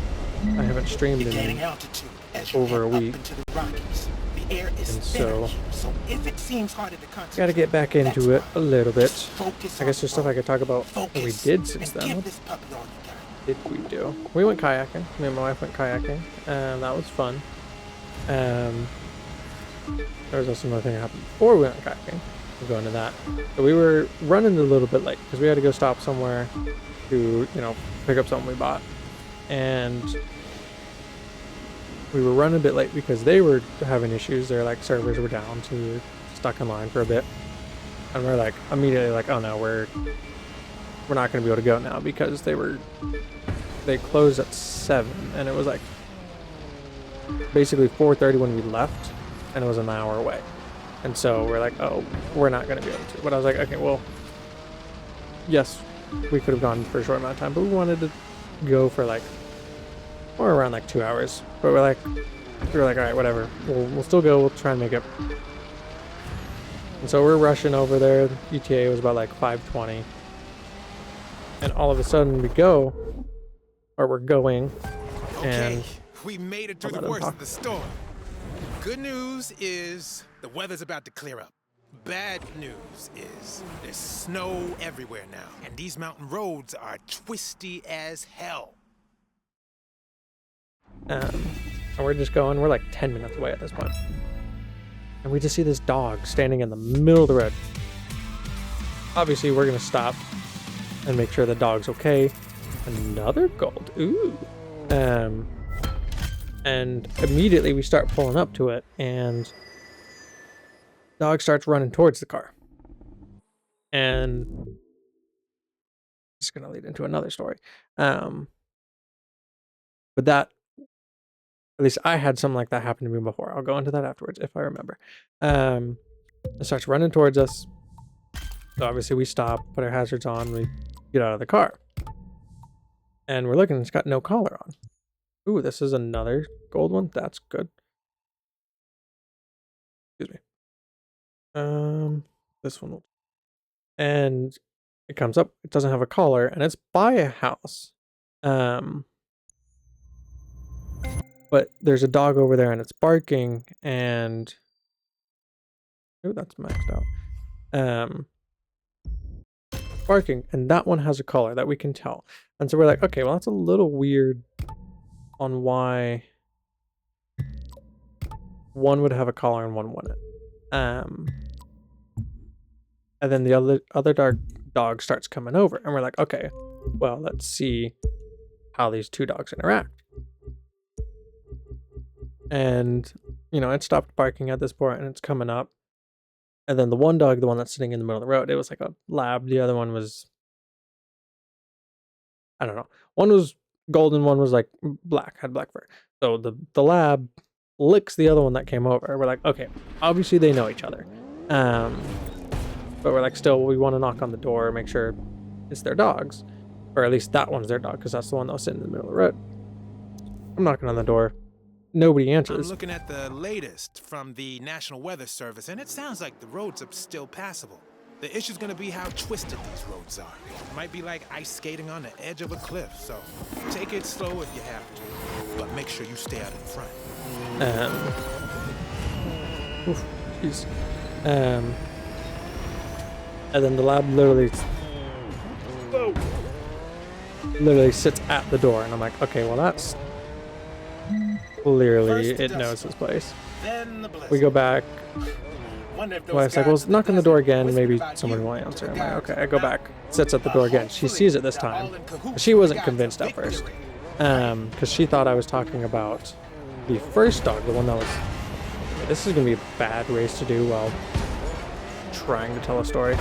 I haven't streamed You're gaining in altitude as you over a head week. up into the Rockies. The air is And thinner so, here, so if it seems harder to concentrate, gotta get back into it a little bit. focus I guess on there's stuff I could talk about that we focus did since and then. give What this puppy all you got. did we do? We went kayaking. Me and my wife went kayaking, and that was fun. There was also another thing that happened before we went kayaking. We'll go into that. So we were running a little bit late because we had to go stop somewhere to, you know, pick up something we bought. And we were running a bit late because they were having issues. Their like servers were down, so we were stuck in line for a bit. And we're like immediately like, oh no, we're not going to be able to go now because they closed at 7 and it was like basically 4:30 when we left and it was an hour away. And so we're like, oh, we're not going to be able to. But I was like, okay, well, yes, we could have gone for a short amount of time, but we wanted to go for like, or around like 2 hours. But we were like, all right, whatever. We'll still go. We'll try and make it. And so we're rushing over there. The ETA was about like 5:20. And all of a sudden we're going, and Okay, we made it through I'll the let him worst talk. of the storm. Good news is the weather's about to clear up. Bad news is there's snow everywhere now, and these mountain roads are twisty as hell. And we're just going, we're like 10 minutes away at this point. And we just see this dog standing in the middle of the road. Obviously, we're going to stop and make sure the dog's okay. Another gold. Ooh. And immediately we start pulling up to it, and dog starts running towards the car. And it's going to lead into another story. But that, at least I had something like that happen to me before. I'll go into that afterwards if I remember. It starts running towards us. So obviously we stop, put our hazards on, we get out of the car. And we're looking, it's got no collar on. Ooh, this is another gold one. That's good. Excuse me. This one will. And it comes up, it doesn't have a collar, and it's by a house. But there's a dog over there and it's barking, and oh, that's maxed out. Barking, and that one has a collar that we can tell. And so we're like, okay, well, that's a little weird on why one would have a collar and one wouldn't. And then the other dog starts coming over, and we're like, okay, well, let's see how these two dogs interact. And, you know, it stopped barking at this point, and it's coming up. And then the one dog, the one that's sitting in the middle of the road, it was like a lab. The other one was, I don't know. One was golden, one was like black, had black fur. So the lab licks the other one that came over. We're like, okay, obviously they know each other. But we're like, still, we want to knock on the door, make sure it's their dogs. Or at least that one's their dog, because that's the one that was sitting in the middle of the road. I'm knocking on the door. Nobody answers. I'm looking at the latest from the National Weather Service, and it sounds like the roads are still passable. The issue's gonna be how twisted these roads are. It might be like ice skating on the edge of a cliff, so take it slow if you have to, but make sure you stay out in front. Jeez. And then the lab literally sits at the door, and I'm like, okay, well, that's clearly it knows this place. We go back. Wife's like, well, knock on the door again, maybe someone will answer. I'm like, okay, I go back, sits at the door again. She sees it this time. She wasn't convinced at first, because she thought I was talking about the first dog, the one that was, this is gonna be a bad race to do while trying to tell a story.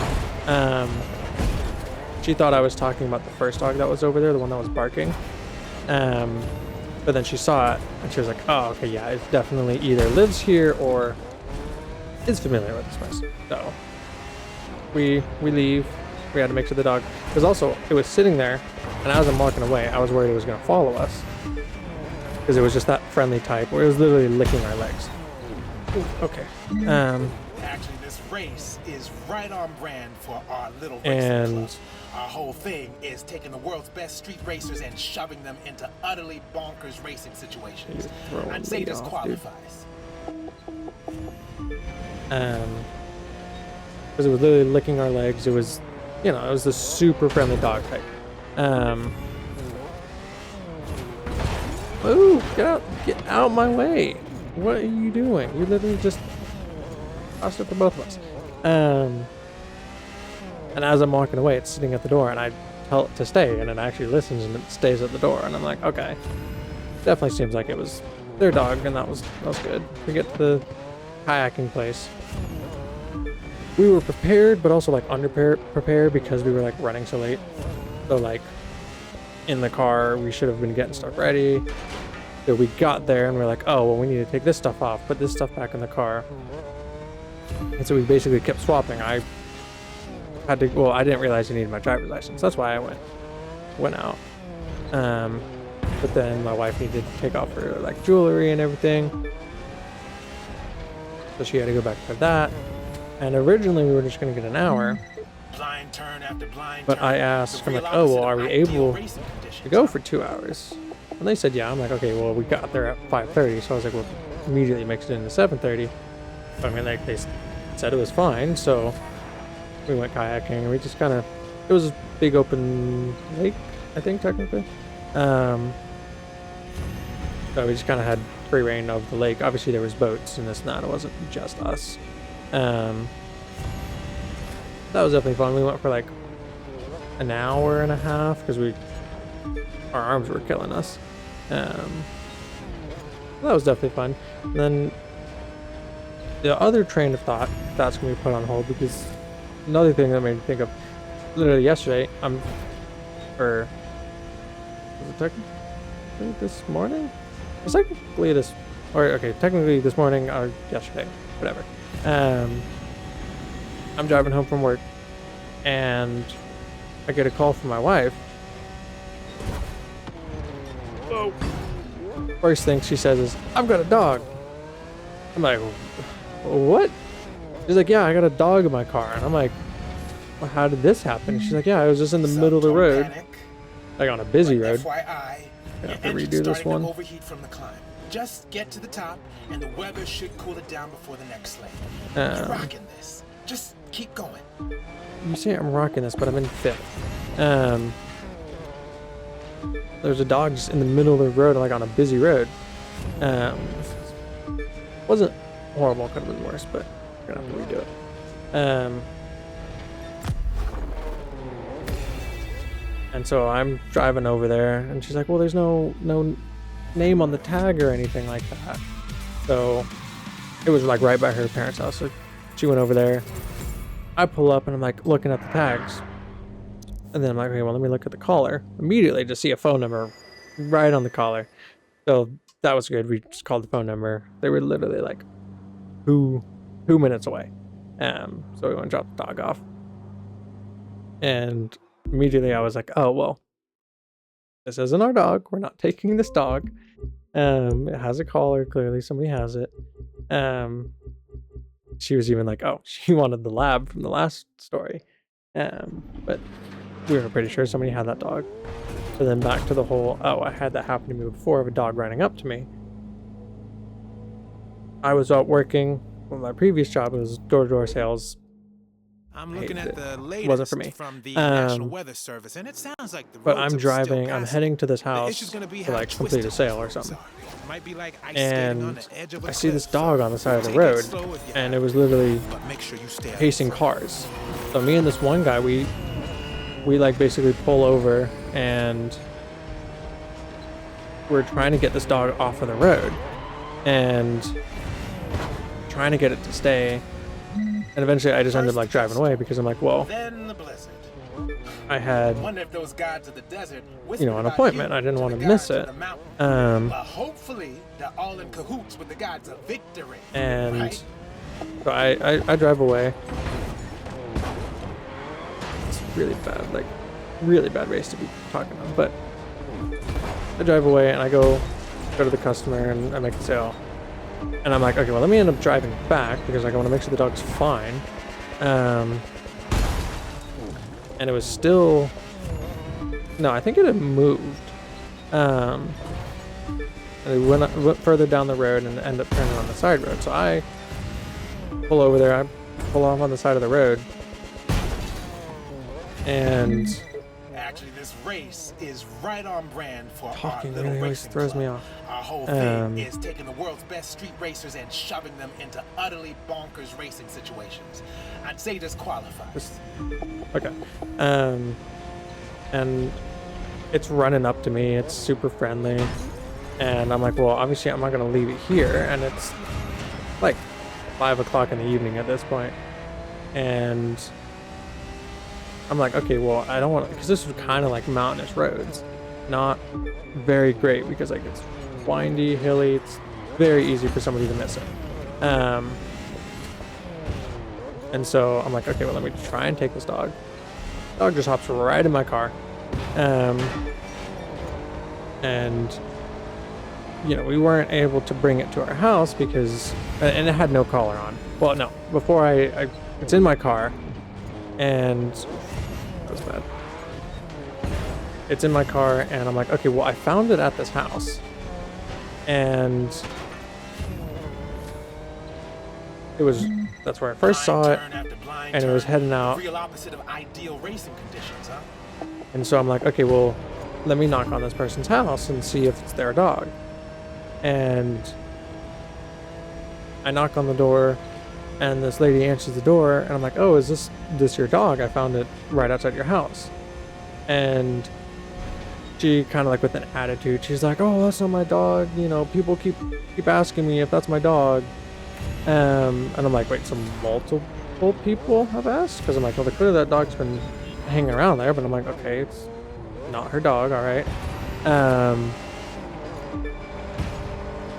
She thought I was talking about the first dog that was over there, the one that was barking. But then she saw it, and she was like, oh, okay, yeah, it definitely either lives here or is familiar with this place. So we leave. We had to make sure the dog, because also it was sitting there, and as I'm walking away, I was worried it was going to follow us, because it was just that friendly type where it was literally licking our legs. Ooh, okay. Actually, this race is right on brand for our little and racing club. Our whole thing is taking the world's best street racers and shoving them into utterly bonkers racing situations. I'd say this qualifies. Because it was literally licking our legs. It was, you know, it was the super friendly dog type. Ooh, get out my way. What are you doing? You literally just crossed it for both of us. And as I'm walking away, it's sitting at the door, and I tell it to stay, and it actually listens, and it stays at the door. And I'm like, okay, definitely seems like it was their dog, and that was good. We get to the kayaking place. We were prepared, but also like prepared because we were like running so late. So like in the car, we should have been getting stuff ready. So we got there, and we're like, oh, well, we need to take this stuff off, put this stuff back in the car. And so we basically kept swapping. I didn't realize you needed my driver's license. That's why I went out. But then my wife needed to take off her like jewelry and everything, so she had to go back for that. And originally we were just going to get an hour, Blind turn after blind but turn. I asked, I'm like, oh, well, are we able to go for 2 hours? And they said, yeah. I'm like, okay, well, we got there at 5:30, so I was like, well, immediately makes it into 7:30. But I mean, like, they said it was fine, so we went kayaking, and we just kind of, it was a big open lake, I think, technically. So we just kind of had terrain of the lake. Obviously there was boats and this and that. It wasn't just us. That was definitely fun. We went for like an hour and a half because our arms were killing us. That was definitely fun. And then the other train of thought, that's gonna be put on hold, because another thing that made me think of, literally yesterday, was it technically this morning? It's technically technically this morning or yesterday, whatever. I'm driving home from work and I get a call from my wife. Oh. First thing she says is, "I've got a dog." I'm like, "What?" She's like, "Yeah, I got a dog in my car." And I'm like, "Well, how did this happen?" She's like, "Yeah, I was just in the middle of the road, like on a busy road." FYI, I have to your redo engine's this starting one. to overheat from the climb. Just get to the top, and the weather should cool it down before the next lane. You're rocking this. Just keep going. You say I'm rocking this, but I'm in fifth. There's a dog just in the middle of the road, like on a busy road. Wasn't horrible, could have been worse, but we're gonna have to redo it. And so I'm driving over there, and she's like, "Well, there's no name on the tag or anything like that." So it was like right by her parents' house. So she went over there. I pull up and I'm like looking at the tags. And then I'm like, "Okay, well, let me look at the collar." Immediately just see a phone number right on the collar. So that was good. We just called the phone number. They were literally like 2 minutes away. So we went and dropped the dog off. And immediately I was like, "Oh, well, this isn't our dog. We're not taking this dog. It has a collar. Clearly somebody has it." She was even like, "Oh, she wanted the lab from the last story." But we were pretty sure somebody had that dog. So then back to the whole, "Oh, I had that happen to me before," of a dog running up to me. I was out working. Well, my previous job was door-to-door sales. I'm looking hated at the it. latest Wasn't for me. from the National Weather Service, and it sounds like the But roads I'm are still driving, I'm passable. heading to this The house issue's gonna be to how like complete a twisted sale or these roads something. are. Might be like ice skating on And the edge of a I see this cliff, dog so on the side of the take it road, slow if you and have it was to, literally but make sure you stay out of pacing front. cars. So me and this one guy, we like basically pull over and we're trying to get this dog off of the road and trying to get it to stay. And eventually I just ended up like driving away because I'm like, well, Then the blizzard. I had, Wonder if those gods of the desert an whispered about appointment. you I didn't to want the to miss gods of it. the mountain. Um, But hopefully they're all in cahoots with the gods of victory. and right? so I drive away. It's really bad, like really bad race to be talking on, but I drive away and I go to the customer and I make the sale. And I'm like, "Okay, well, let me end up driving back because like I want to make sure the dog's fine." And it was still, no, I think it had moved. And we went further down the road and ended up turning on the side road. So I pull over there, I pull off on the side of the road. And Actually, this race is right on brand for talking our little really always racing throws club. me off. Our whole thing is taking the world's best street racers and shoving them into utterly bonkers racing situations. I'd say this qualifies. Okay. And it's running up to me. It's super friendly. And I'm like, well, obviously I'm not going to leave it here. And it's like 5 o'clock in the evening at this point. And I'm like, okay, well, I don't want to, because this was kind of like mountainous roads. Not very great because like it's windy, hilly. It's very easy for somebody to miss it. And so I'm like, okay, well, let me try and take this dog. Dog just hops right in my car. And, you know, we weren't able to bring it to our house because, and it had no collar on. Well, no, before it's in my car and that was bad. It's in my car and I'm like, okay, well, I found it at this house and that's where I first saw it, and it was heading out. Real opposite of ideal racing conditions, huh? And so I'm like, okay, well, let me knock on this person's house and see if it's their dog. And I knock on the door, and this lady answers the door, and I'm like, oh, is this your dog? I found it right outside your house. And she kind of like with an attitude, she's like, oh, that's not my dog. You know, people keep asking me if that's my dog. And I'm like, wait, so multiple people have asked? Because I'm like, well, clearly that dog's been hanging around there, but I'm like, okay, it's not her dog, all right.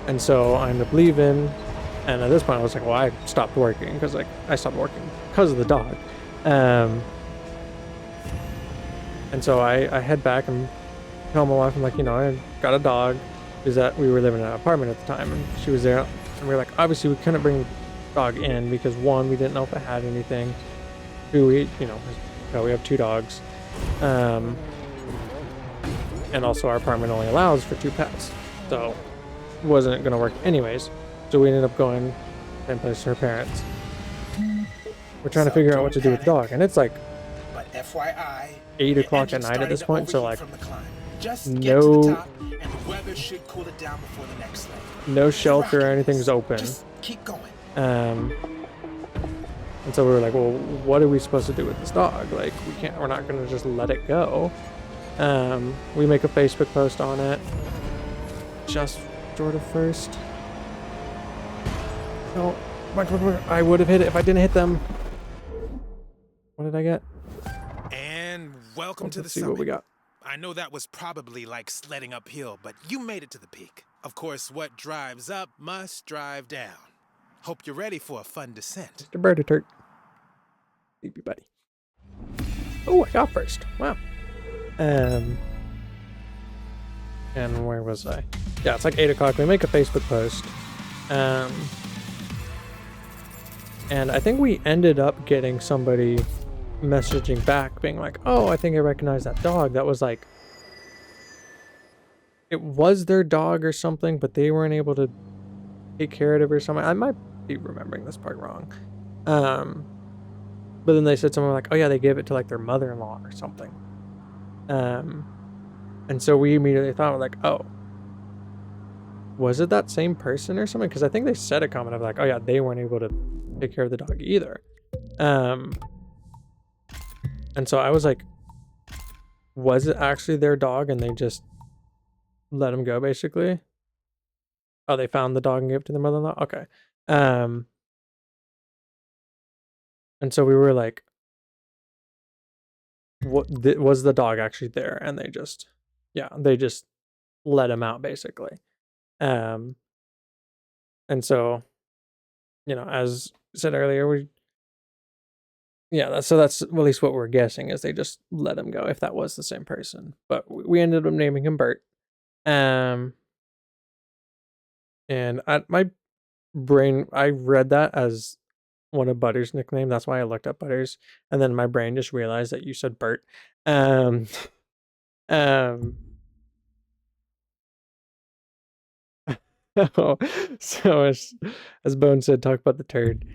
And so I end up leaving, and at this point I was like, well, I stopped working because like I stopped working because of the dog. And so I head back and tell my wife, I'm like, you know, I got a dog, because that we were living in an apartment at the time, and she was there, and we were like, obviously we couldn't bring the dog in because one, we didn't know if it had anything. Two, we have 2 dogs, and also our apartment only allows for 2 pets, so it wasn't gonna work anyways. So we ended up going same place to her parents. We're trying to figure out what to do with the dog, and it's like But FYI, 8 o'clock at night at this point, so like just no- get to the top, and the weather should cool it down before the next leg. no shelter or anything's open. Just keep going. And so we were like, well, what are we supposed to do with this dog? Like, we're not gonna just let it go. We make a Facebook post on it. Just short of first. No, I would have hit it if I didn't hit them. What did I get? And welcome to the Let's see summit. what we got. I know that was probably like sledding uphill, but you made it to the peak. Of course, what drives up must drive down. Hope you're ready for a fun descent. Mr. Bird Sleepy buddy. Oh, I got first. Wow. And where was I? Yeah, it's like 8 o'clock. We make a Facebook post. And I think we ended up getting somebody messaging back being like, oh, I think I recognize that dog. That was like, it was their dog or something, but they weren't able to take care of it or something. I might be remembering this part wrong. But then they said something like, oh yeah, they gave it to like their mother-in-law or something. And so we immediately thought, like, oh, was it that same person or something? Because I think they said a comment of like, oh yeah, they weren't able to take care of the dog either. And so I was like, was it actually their dog and they just let him go basically? Oh, they found the dog and gave it to their mother-in-law? Okay. And so we were like, was the dog actually there? And they just let him out basically. And so, as I said earlier, that's at least what we're guessing is they just let him go if that was the same person. But we ended up naming him Bert. And my brain, I read that as one of Butter's nickname. That's why I looked up Butters, and then my brain just realized that you said Bert. So as Bone said, talk about the turd.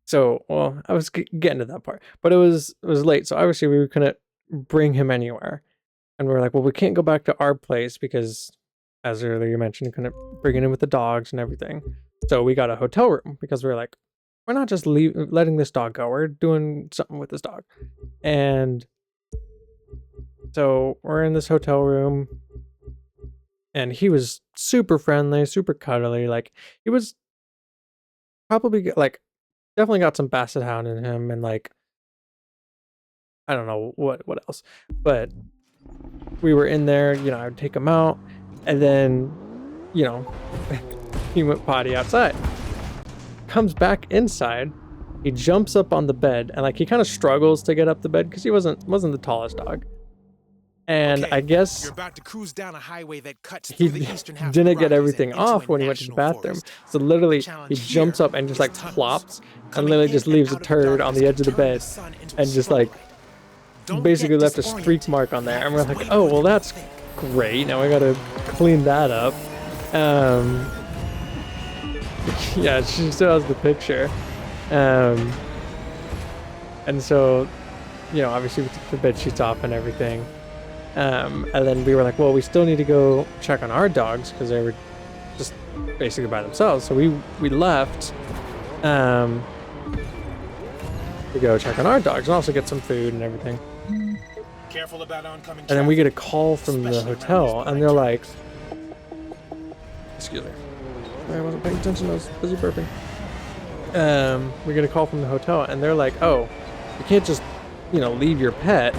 So, well, I was getting to that part, but it was late, so obviously we couldn't bring him anywhere, and we were like, well, we can't go back to our place because, as earlier you mentioned, you couldn't bring it in with the dogs and everything. So we got a hotel room because we were like, we're not just letting this dog go. We're doing something with this dog. And so we're in this hotel room, and he was super friendly, super cuddly. Like, he was probably like definitely got some Basset Hound in him, and like, I don't know what else. But we were in there, I would take him out, and then, he went potty outside. Comes back inside, he jumps up on the bed, and like he kind of struggles to get up the bed because he wasn't the tallest dog. And Okay, I guess you're about to cruise down a highway that cuts he through the eastern half of didn't the get Rockies everything and into off a when he went to the national bathroom. forest. So literally he Challenge jumps here up and just is like tunnels. plops and Coming literally in just and leaves a out of turd on the edge of the darkness bed turn sun into and just like spotlight. Don't basically get left a streak disoriented. mark on there. And we're That's like, way oh, more well, than you that's think. great. Now we gotta clean that up. Yeah, she still has the picture. And so, obviously we took the bed sheets off and everything. And then we were like, well, we still need to go check on our dogs because they were just basically by themselves. So we left to go check on our dogs and also get some food and everything. Careful about oncoming And then we get a traffic, call from the especially around hotel, these and they're like, blind excuse me, I wasn't paying attention, I was busy burping. We get a call from the hotel, and they're like, oh, you can't just, leave your pet.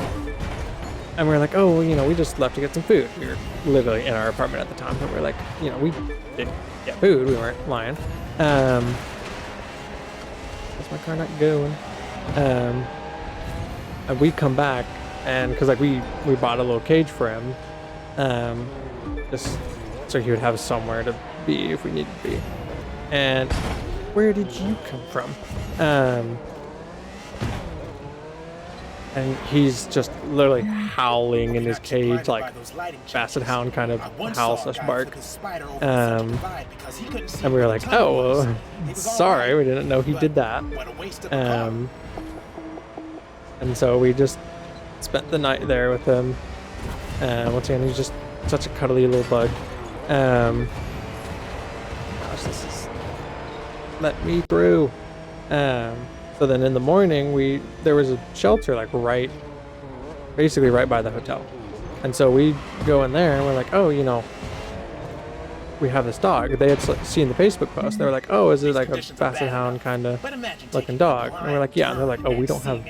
And we're like, oh, well, we just left to get some food. We were literally in our apartment at the time, but we're like, we didn't get food, we weren't lying. That's my car not going. And we come back, and because we bought a little cage for him, just so he would have somewhere to be if we needed to be. And where did you come from? And he's just literally howling in his cage, like basset hound kind of howl / bark. And we were like, oh, well, sorry, we didn't know he did that. And so we just spent the night there with him. Once again, he's just such a cuddly little bug. Gosh, this is... Let me through. So then in the morning, there was a shelter basically right by the hotel. And so we go in there and we're like, oh, we have this dog. They had seen the Facebook post. They were like, oh, is it like a basset hound kind of looking dog? And we're like, yeah. And they're like, oh, we don't have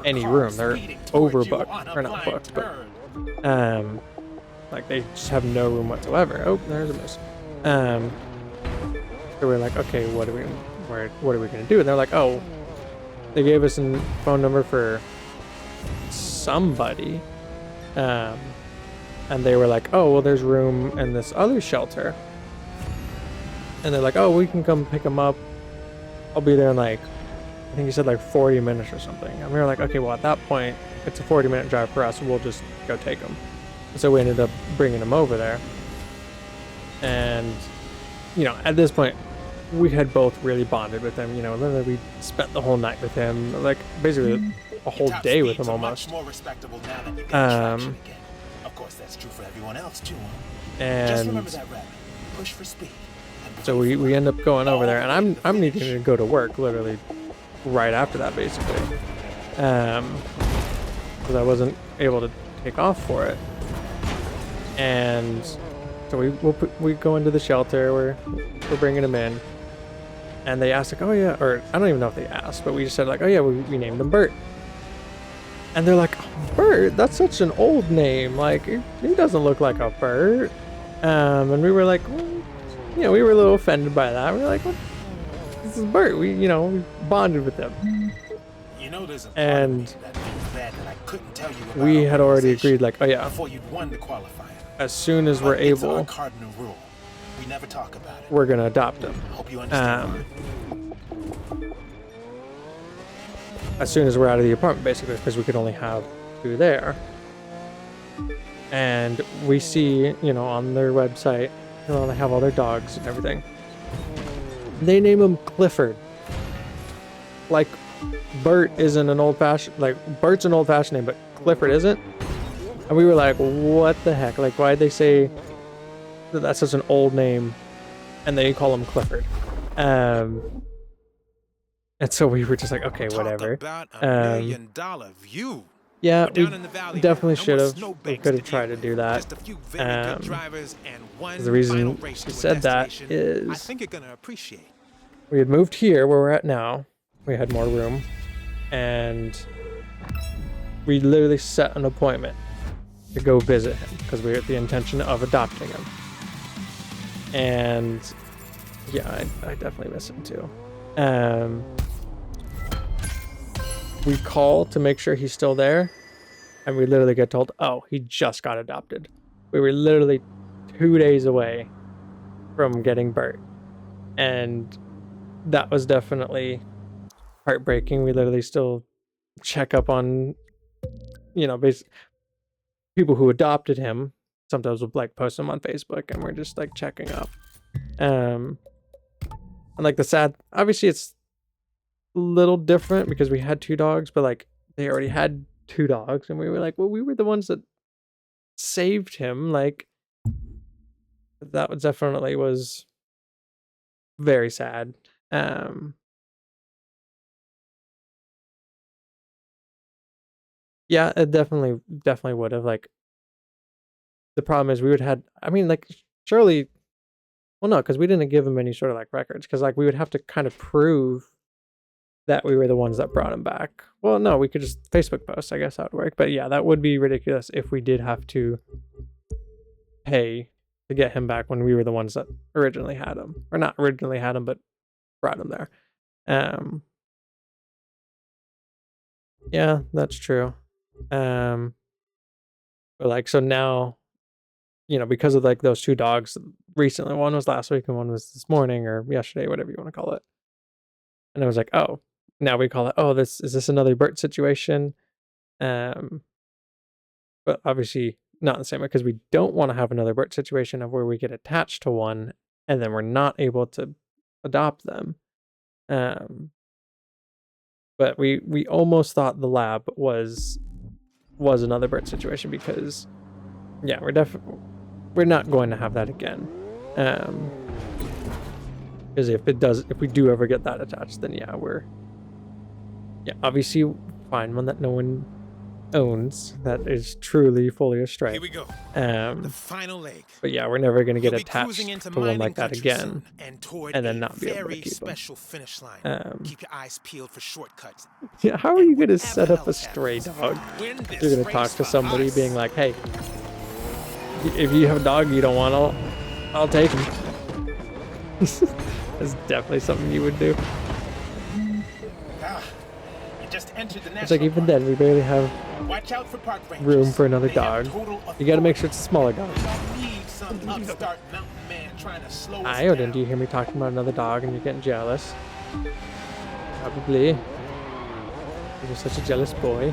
any room. They're overbooked. Or not booked, but they just have no room whatsoever. Oh, there's a moose. So we're like, okay, what are we gonna do? And they're like, oh, they gave us a phone number for somebody, and they were like, oh, well, there's room in this other shelter. And they're like, oh, we can come pick them up. I'll be there in I think he said 40 minutes or something. And we were like, okay, well, at that point, it's a 40-minute drive for us. We'll just go take them. And so we ended up bringing them over there. And, at this point, we had both really bonded with him. Literally we spent the whole night with him, basically a whole day with him almost. More respectable now that you've got traction again. Of course, that's true for everyone else too. Just remember that, Rabbit. Push for speed. So we end up going over there, and I'm needing to go to work literally right after that, basically, because I wasn't able to take off for it. And so we go into the shelter. We're bringing him in. And they asked, oh yeah, or I don't even know if they asked, but we just said oh yeah, we named him Bert. And they're like, oh, Bert, that's such an old name. He doesn't look like a Bert. And we were like, well, we were a little offended by that. We were like, what? This is Bert. We bonded with him. There's a and that bad that I couldn't tell you about we had already agreed, oh yeah, before you'd won the qualifier. As soon as we're able, our cardinal rule. We never talk about it. We're gonna adopt him. Hope you understand. As soon as we're out of the apartment, basically, because we could only have 2 there. And we see, on their website, they have all their dogs and everything. They name him Clifford. Bert isn't an old-fashioned, Bert's an old-fashioned name, but Clifford isn't. And we were like, what the heck? Why'd they say that that's such an old name and they call him Clifford? And so we were just like, okay, whatever. Talk about $1 million view. Yeah, we Down in the valley definitely now. No should more have. We snowbanks could have to tried deal to with. do that. Just a few very good drivers and one The reason final race she to a said that destination is I think you're gonna appreciate. we had moved here where we're at now. We had more room, and we literally set an appointment to go visit him because we had the intention of adopting him. And yeah, I definitely miss him too. We call to make sure he's still there, and we literally get told, oh, he just got adopted. We were literally 2 days away from getting Bert, and that was definitely heartbreaking. We literally still check up on, people who adopted him. Sometimes we'll post him on Facebook, and we're just checking up. And the sad, obviously it's a little different because we had 2 dogs, but they already had 2 dogs, and we were like, well, we were the ones that saved him. That was definitely was very sad. Um, yeah, it definitely would have. Like, the problem is we would had. I mean, like, surely. Well, no, because we didn't give him any sort of like records. Because like we would have to kind of prove that we were the ones that brought him back. Well, no, we could just Facebook post. I guess that would work. But yeah, that would be ridiculous if we did have to pay to get him back when we were the ones that originally had him, or not originally had him, but brought him there. Yeah, that's true. But like, so now, because of like those two dogs recently, one was last week and one was this morning or yesterday, whatever you want to call it. And I was like, oh, now we call it, oh, is this another Bert situation? But obviously not the same way, because we don't want to have another Bert situation of where we get attached to one and then we're not able to adopt them. But we almost thought the lab was another Bert situation, because yeah, we're not going to have that again. Because if we do ever get that attached, then yeah, obviously find one that no one owns that is truly fully a stripe. Here we go. The final leg. But yeah, we're never going to get You'll be attached cruising into to one mining like that country again, soon, and toward and then a not be able to very keep 'em. special finish line. Keep your eyes peeled for shortcuts. Yeah, how are you going to Whatever set up a else stray happens, dog? win this You're going to talk race to for somebody us. being like, hey, if you have a dog you don't want, I'll take him. That's definitely something you would do. You just entered the It's like, national even park. then, we barely have Watch out for park rangers. room for another They have dog. total You got to make authority. sure it's a smaller dog. We don't need some upstart mountain man trying to slow us Odin, down. do you hear me talking about another dog and you're getting jealous? Probably. You're such a jealous boy.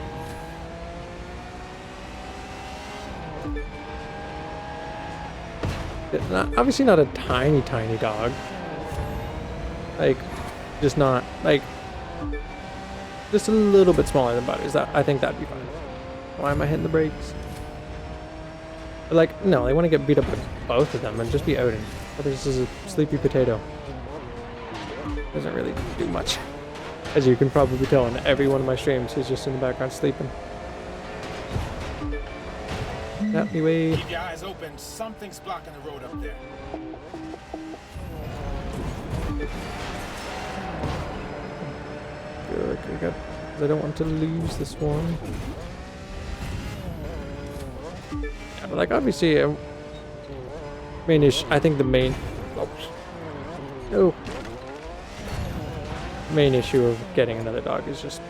Obviously not a tiny dog. Like, just not, like, just a little bit smaller than Butters. I think that'd be fine. Why am I hitting the brakes? But like, no, they want to get beat up with both of them and just be Odin. Butters is a sleepy potato. Doesn't really do much. As you can probably tell in every one of my streams, he's just in the background sleeping. Out me way. Keep your eyes open. Something's blocking the road up there. Good, because I don't want to lose this one. Yeah, but like, obviously, main issue. I think the main. Main issue of getting another dog is just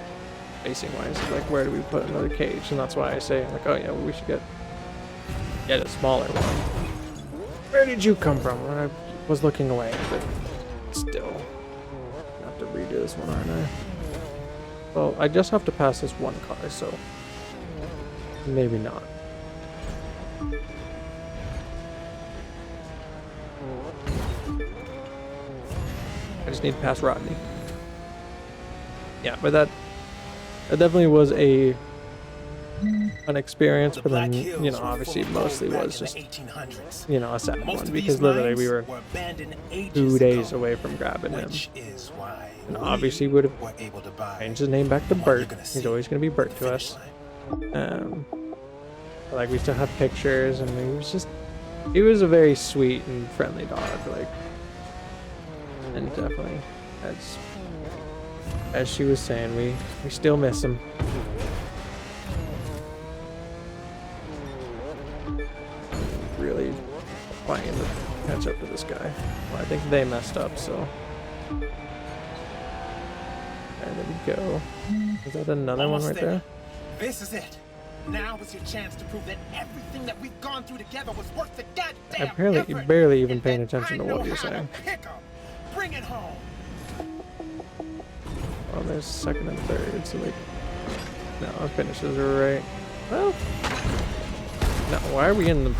spacing wise. Like, where do we put another cage? And that's why I say, like, oh yeah, well, we should get a smaller one. Where did you come from? When I was looking away, but still, I have to redo this one, aren't I? Well, I just have to pass this one car, so maybe not. I just need to pass Rodney. Yeah, but that definitely was an experience, The but then, Black Hills were obviously full of mostly gold back was in the just, 1800s. a sad Most one, of because these literally mines we were abandoned ages 2 days ago, away from grabbing him. which is why And we obviously would have were able to buy changed his name back to what you're Bert. gonna He's see always going to be Bert at to the us. finish line. But, like, we still have pictures, and he was a very sweet and friendly dog, like, and definitely, as she was saying, we still miss him. Really fighting to catch up to this guy. Well, I think they messed up, so. And there we go. Is that another Almost one right there. there? This is it. Now is your chance to prove that everything that we've gone through together was worth the goddamn Apparently, effort. you're barely even And paying that attention to I know what you're how to saying. pick 'em. Bring it home. Oh, there's second and third, so like, no, our finishes are right. Well, no, why are we in the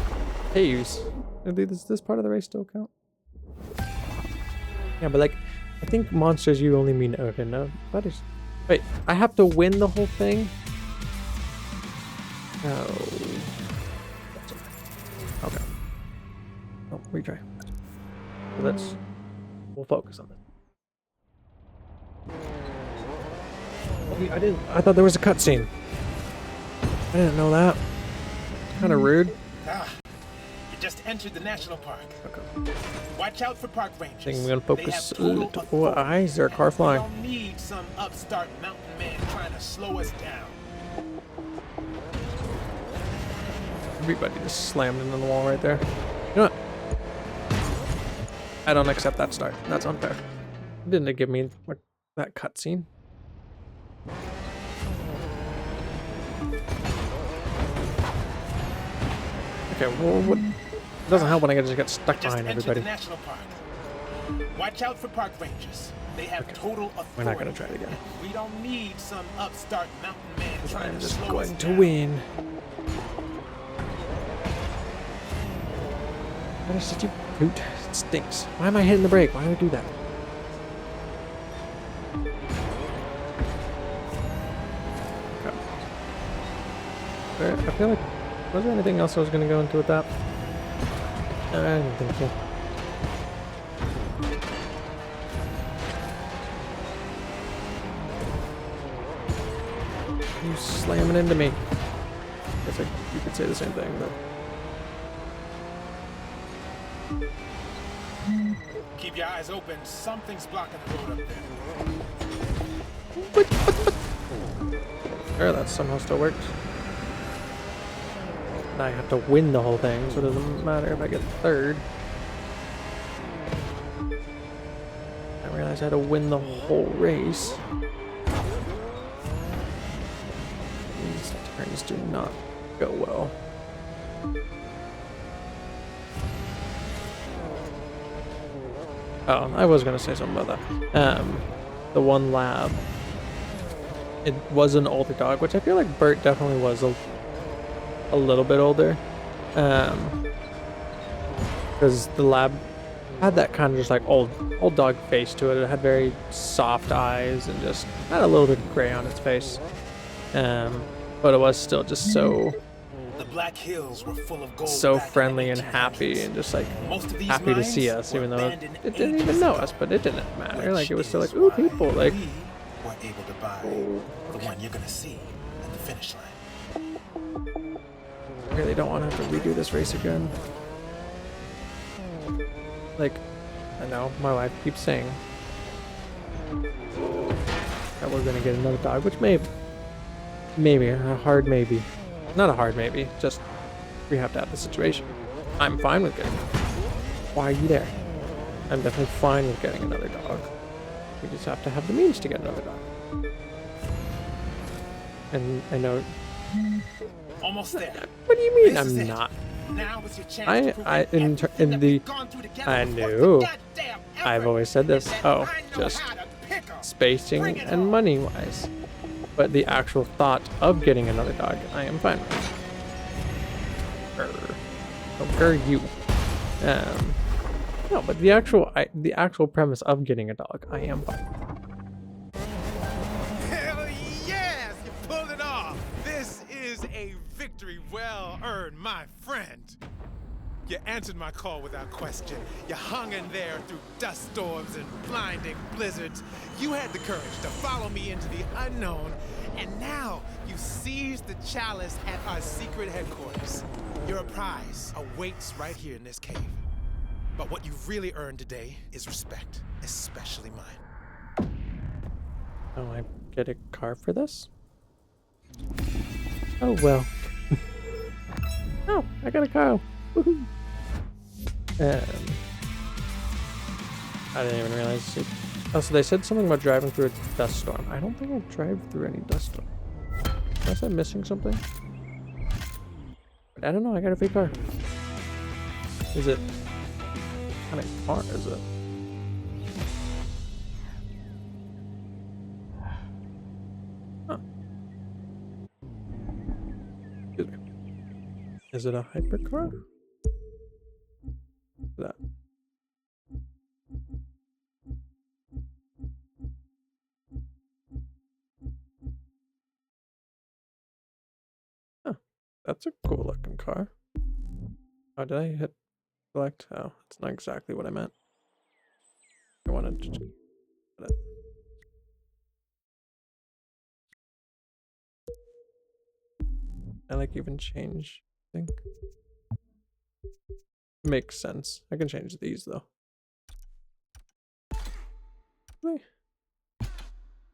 caves? Does this part of the race still count? Yeah, but like, I think monsters you only mean Odin. No, that is. Wait, I have to win the whole thing? No. Okay. Oh, retry. So let's We'll focus on this. I thought there was a cutscene. I didn't know that. Kind of rude. Ah, you just entered the national park. Okay. Watch out for park rangers. I think I'm gonna focus They a have total little. authority, Why is there a car and flying? We don't need some upstart mountain man trying to slow us down. Everybody just slammed into the wall right there. You know what? I don't accept that start. That's unfair. Didn't it give me that cutscene? Okay, well, what? It doesn't help when I just get stuck Just behind entered everybody. the national park. Watch out for park rangers. They have total authority. We're not gonna try it again. We don't need some upstart mountain man I trying am to just slow us going to down. win. That is such a hoot. It stinks. Why am I hitting the brake? Why do I do that? Okay. I feel like... Was there anything else I was going to go into with that? I don't think so. You slamming into me. Guess you could say the same thing, but... Keep your eyes open. Something's blocking the road up there. Sure, that somehow still works. Now I have to win the whole thing, so it doesn't matter if I get third. I realized I had to win the whole race. These turns do not go well. Oh, I was gonna say something about that. The one lab. It was an older dog, which I feel like Bert definitely was a little bit older. Because the lab had that kind of just like old dog face to it. It had very soft eyes and just had a little bit of gray on its face. But it was still just so The Black Hills were full of gold. so back in the friendly and 1800s. happy and just like Most of these happy to see mines us, were even though abandoned it didn't even ages know ago, us, but it didn't matter. Like it was which still like, is ooh, why people, like, we were able to buy the one you're gonna see at the finish line. I really don't want to have to redo this race again. Like, I know my wife keeps saying that we're gonna get another dog, which maybe a hard maybe, not a hard maybe, just we have to have the situation. I'm fine with getting it. Why are you there? I'm definitely fine with getting another dog. We just have to have the means to get another dog. And I know. Almost there. What do you mean This is I'm it. not? Now is your chance I- to prove I- that in ter- everything in that the- we've gone through together I was worth the knew. goddamn I've effort. always said this. That Oh, I know just how to pick 'em. spacing Bring it and on. money wise. But the actual thought of getting another dog, I am fine with. You. No, but the actual premise of getting a dog, I am fine. Hell yes! You pulled it off! This is a victory well earned, my friend. You answered my call without question. You hung in there through dust storms and blinding blizzards. You had the courage to follow me into the unknown, and now you seized the chalice at our secret headquarters. Your prize awaits right here in this cave. But what you've really earned today is respect, especially mine. Oh, I get a car for this? Oh well. Oh, I got a car. Woohoo. I didn't even realize it. Oh, so they said something about driving through a dust storm. I don't think I drive through any dust storm. Was I missing something? I don't know, I got a free car. Is it... What kind of car is it? Huh. Excuse me. Is it a hypercar? That. Huh. That's a cool looking car. Oh, did I hit select? Oh, that's not exactly what I meant. I wanted to put it. I like even change, I think. Makes sense. I can change these though. Really?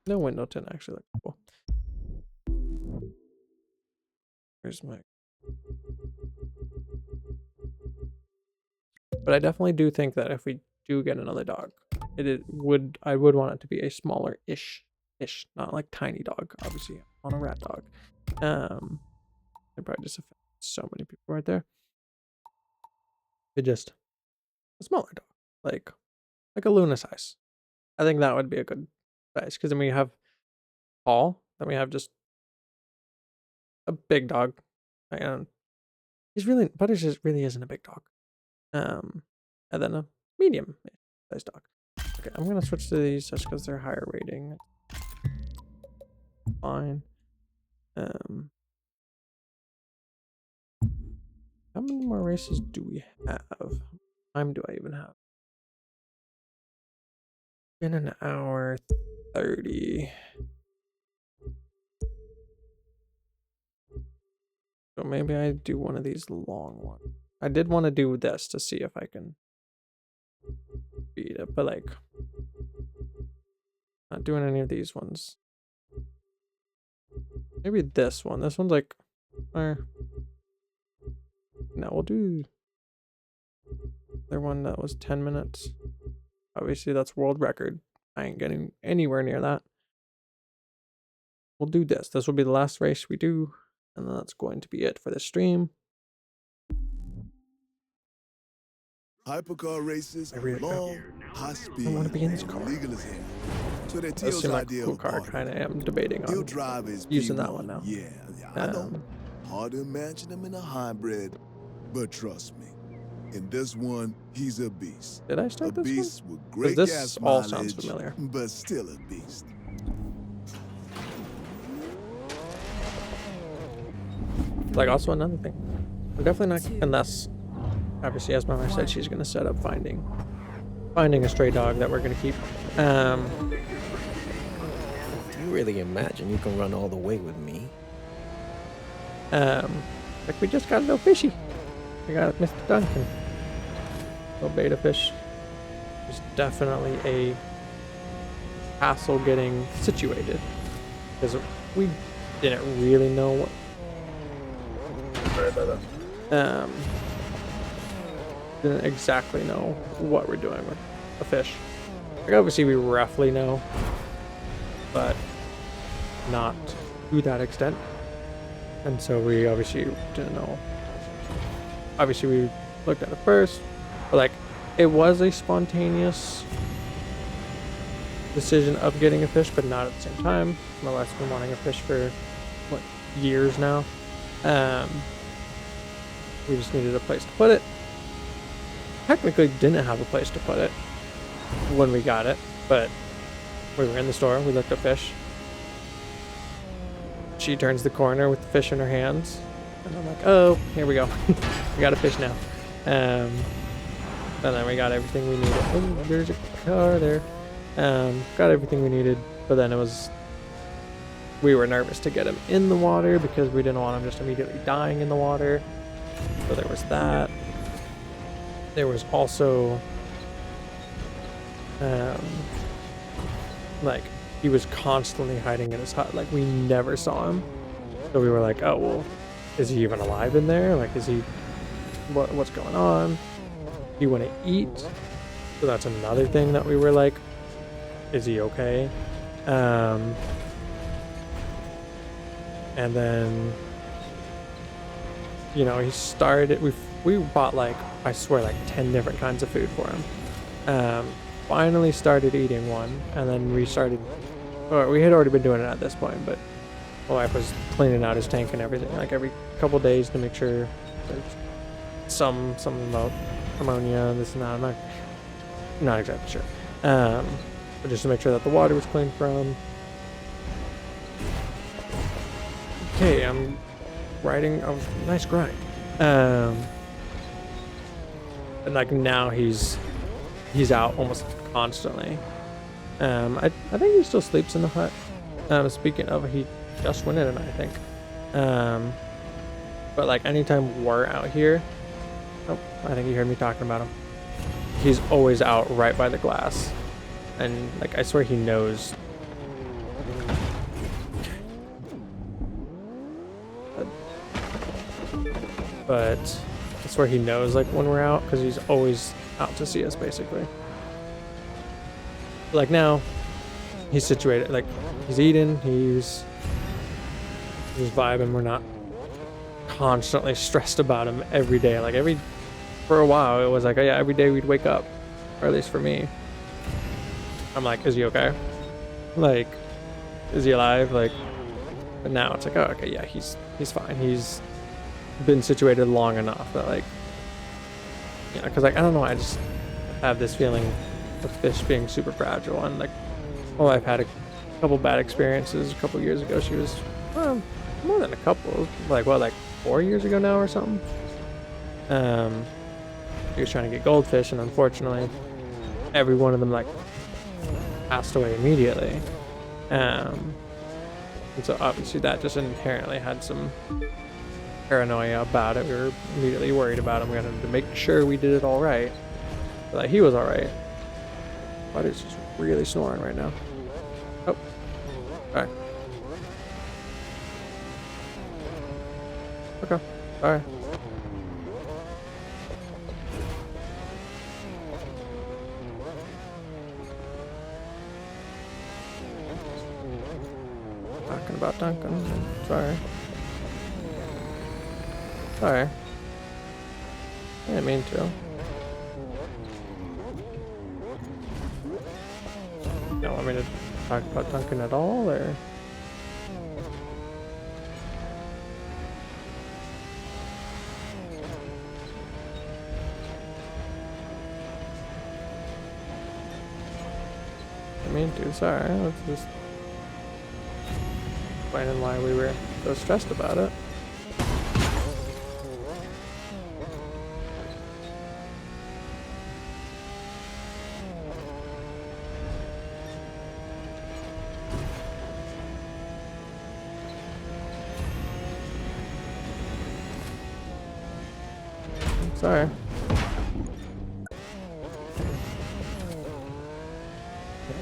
No window tint actually looks cool. Here's my. But I definitely do think that if we do get another dog, I would want it to be a smaller ish, not like tiny dog. Obviously, on a rat dog. It probably just affects so many people right there. It just a smaller dog, like a Luna size. I think that would be a good size because then we have Paul. Then we have just a big dog. Butters just really isn't a big dog. And then a medium sized dog. Okay, I'm gonna switch to these just because they're higher rating. Fine. How many more races do we have? How much time do I even have? In an hour 30. So maybe I do one of these long ones. I did want to do this to see if I can beat it, but like not doing any of these ones. Maybe this one. This one's like no, we'll do the one that was 10 minutes. Obviously that's world record. I ain't getting anywhere near that. We'll do this. This will be the last race we do, and then that's going to be it for the stream. Hypercar races I are really long, high speed, wanna be in this and car. legal as hell. So that Does Teal's seem like a idea cool of car. bargain. Kind of am debating He'll on drive his using that P1. one now. Yeah, I know. Hard to imagine him in a hybrid, but trust me, in this one, he's a beast. Did I A start this one? beast with great this gas all mileage, sounds familiar. but still a beast. Like also another thing, we're definitely not, unless obviously as Mama said, she's gonna set up finding a stray dog that we're gonna keep. Do you really imagine you can run all the way with me? Like we just got a little fishy. We got Mr. Duncan, little beta fish. There's definitely a hassle getting situated because we didn't really know what. Didn't exactly know what we're doing with a fish. Like obviously we roughly know, but not to that extent. And so we obviously didn't know. Obviously we looked at it first, but like it was a spontaneous decision of getting a fish, but not at the same time. Molette's been wanting a fish for what, years now. We just needed a place to put it. Technically didn't have a place to put it when we got it, but we were in the store, we looked at fish. She turns the corner with the fish in her hands, and I'm like, oh, here we go. We got a fish now. And then we got everything we needed. Oh, there's a car there. Got everything we needed, but then we were nervous to get him in the water because we didn't want him just immediately dying in the water. So there was that. There was also like he was constantly hiding in his hut. Like we never saw him. So we were like, oh well, is he even alive in there? Like is he what's going on? Do you want to eat? So that's another thing that we were like, is he okay? And then you know, he started we bought like, I swear, like 10 different kinds of food for him. Finally started eating one, and then we had already been doing it at this point, but my wife was cleaning out his tank and everything, like every couple days to make sure there's something about ammonia, this and that. I'm not exactly sure. But just to make sure that the water was clean from. Okay, I'm riding a nice grind. And like now he's he's out almost constantly. I think he still sleeps in the hut. Speaking of, he just went in and I think. But like anytime we're out here, oh, I think you heard me talking about him. He's always out right by the glass, and like I swear he knows. But I swear he knows like when we're out because he's always out to see us basically. Like now, he's situated, like he's eating, he's vibing. We're not constantly stressed about him every day. Like for a while it was like, oh yeah, every day we'd wake up, or at least for me. I'm like, is he okay? Like, is he alive? Like, but now it's like, oh okay, yeah, he's fine. He's been situated long enough that like, yeah, because like I don't know, I just have this feeling of fish being super fragile, and like, well, I've had a couple bad experiences a couple years ago. She was more than a couple, like 4 years ago now or something. He was trying to get goldfish, and unfortunately every one of them like passed away immediately. And so obviously that just inherently had some paranoia about it. We were immediately worried about him. We wanted to make sure we did it all right, but he was all right. But it's just really snoring right now. Oh, all right. Okay, all right. Talking about Duncan. Sorry. Sorry. I didn't mean to. You don't want me to talk about Duncan at all, or? I mean to, sorry. Let's just explaining why we were so stressed about it. Sorry.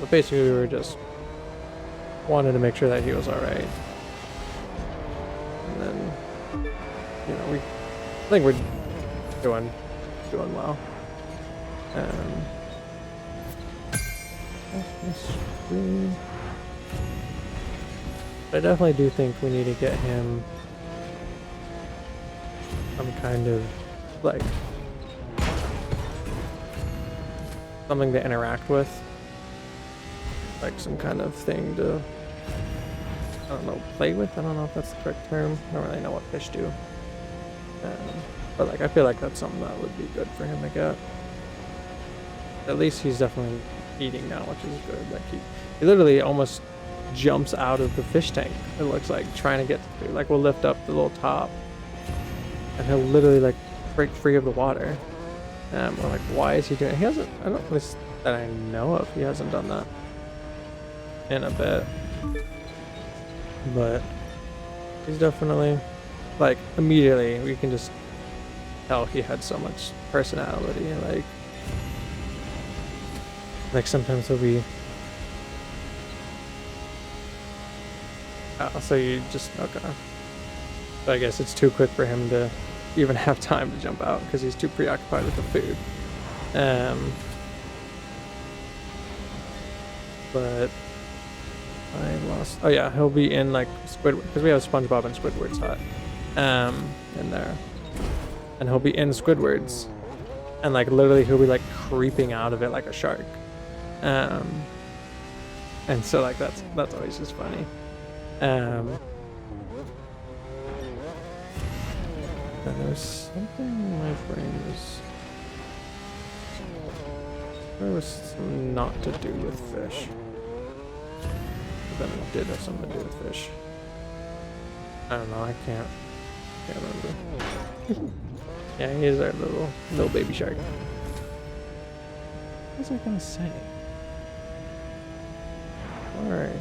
But basically we were just wanted to make sure that he was alright. And then, you know, I think we're doing well. I definitely do think we need to get him some kind of like something to interact with, like some kind of thing to, I don't know, play with. I don't know if that's the correct term. I don't really know what fish do, but like I feel like that's something that would be good for him to get. At least he's definitely eating now, which is good. Like he literally almost jumps out of the fish tank, it looks like, trying to get to food. Like we'll lift up the little top and he'll literally like break free of the water. We're like, why is he doing it? He hasn't, I don't, at least that I know of, he hasn't done that in a bit. But he's definitely, like, immediately we can just tell he had so much personality. Like sometimes he'll be, so you just, okay. So I guess it's too quick for him to even have time to jump out because he's too preoccupied with the food. But I lost, oh yeah, he'll be in like Squidward, because we have SpongeBob and Squidward's hut in there, and he'll be in Squidward's, and like literally he'll be like creeping out of it like a shark, and so like that's always just funny. And there's something in my brain there was something not to do with fish, but then it did have something to do with fish. I don't know, I can't remember. Yeah, here's our little baby shark. was I gonna say? Alright.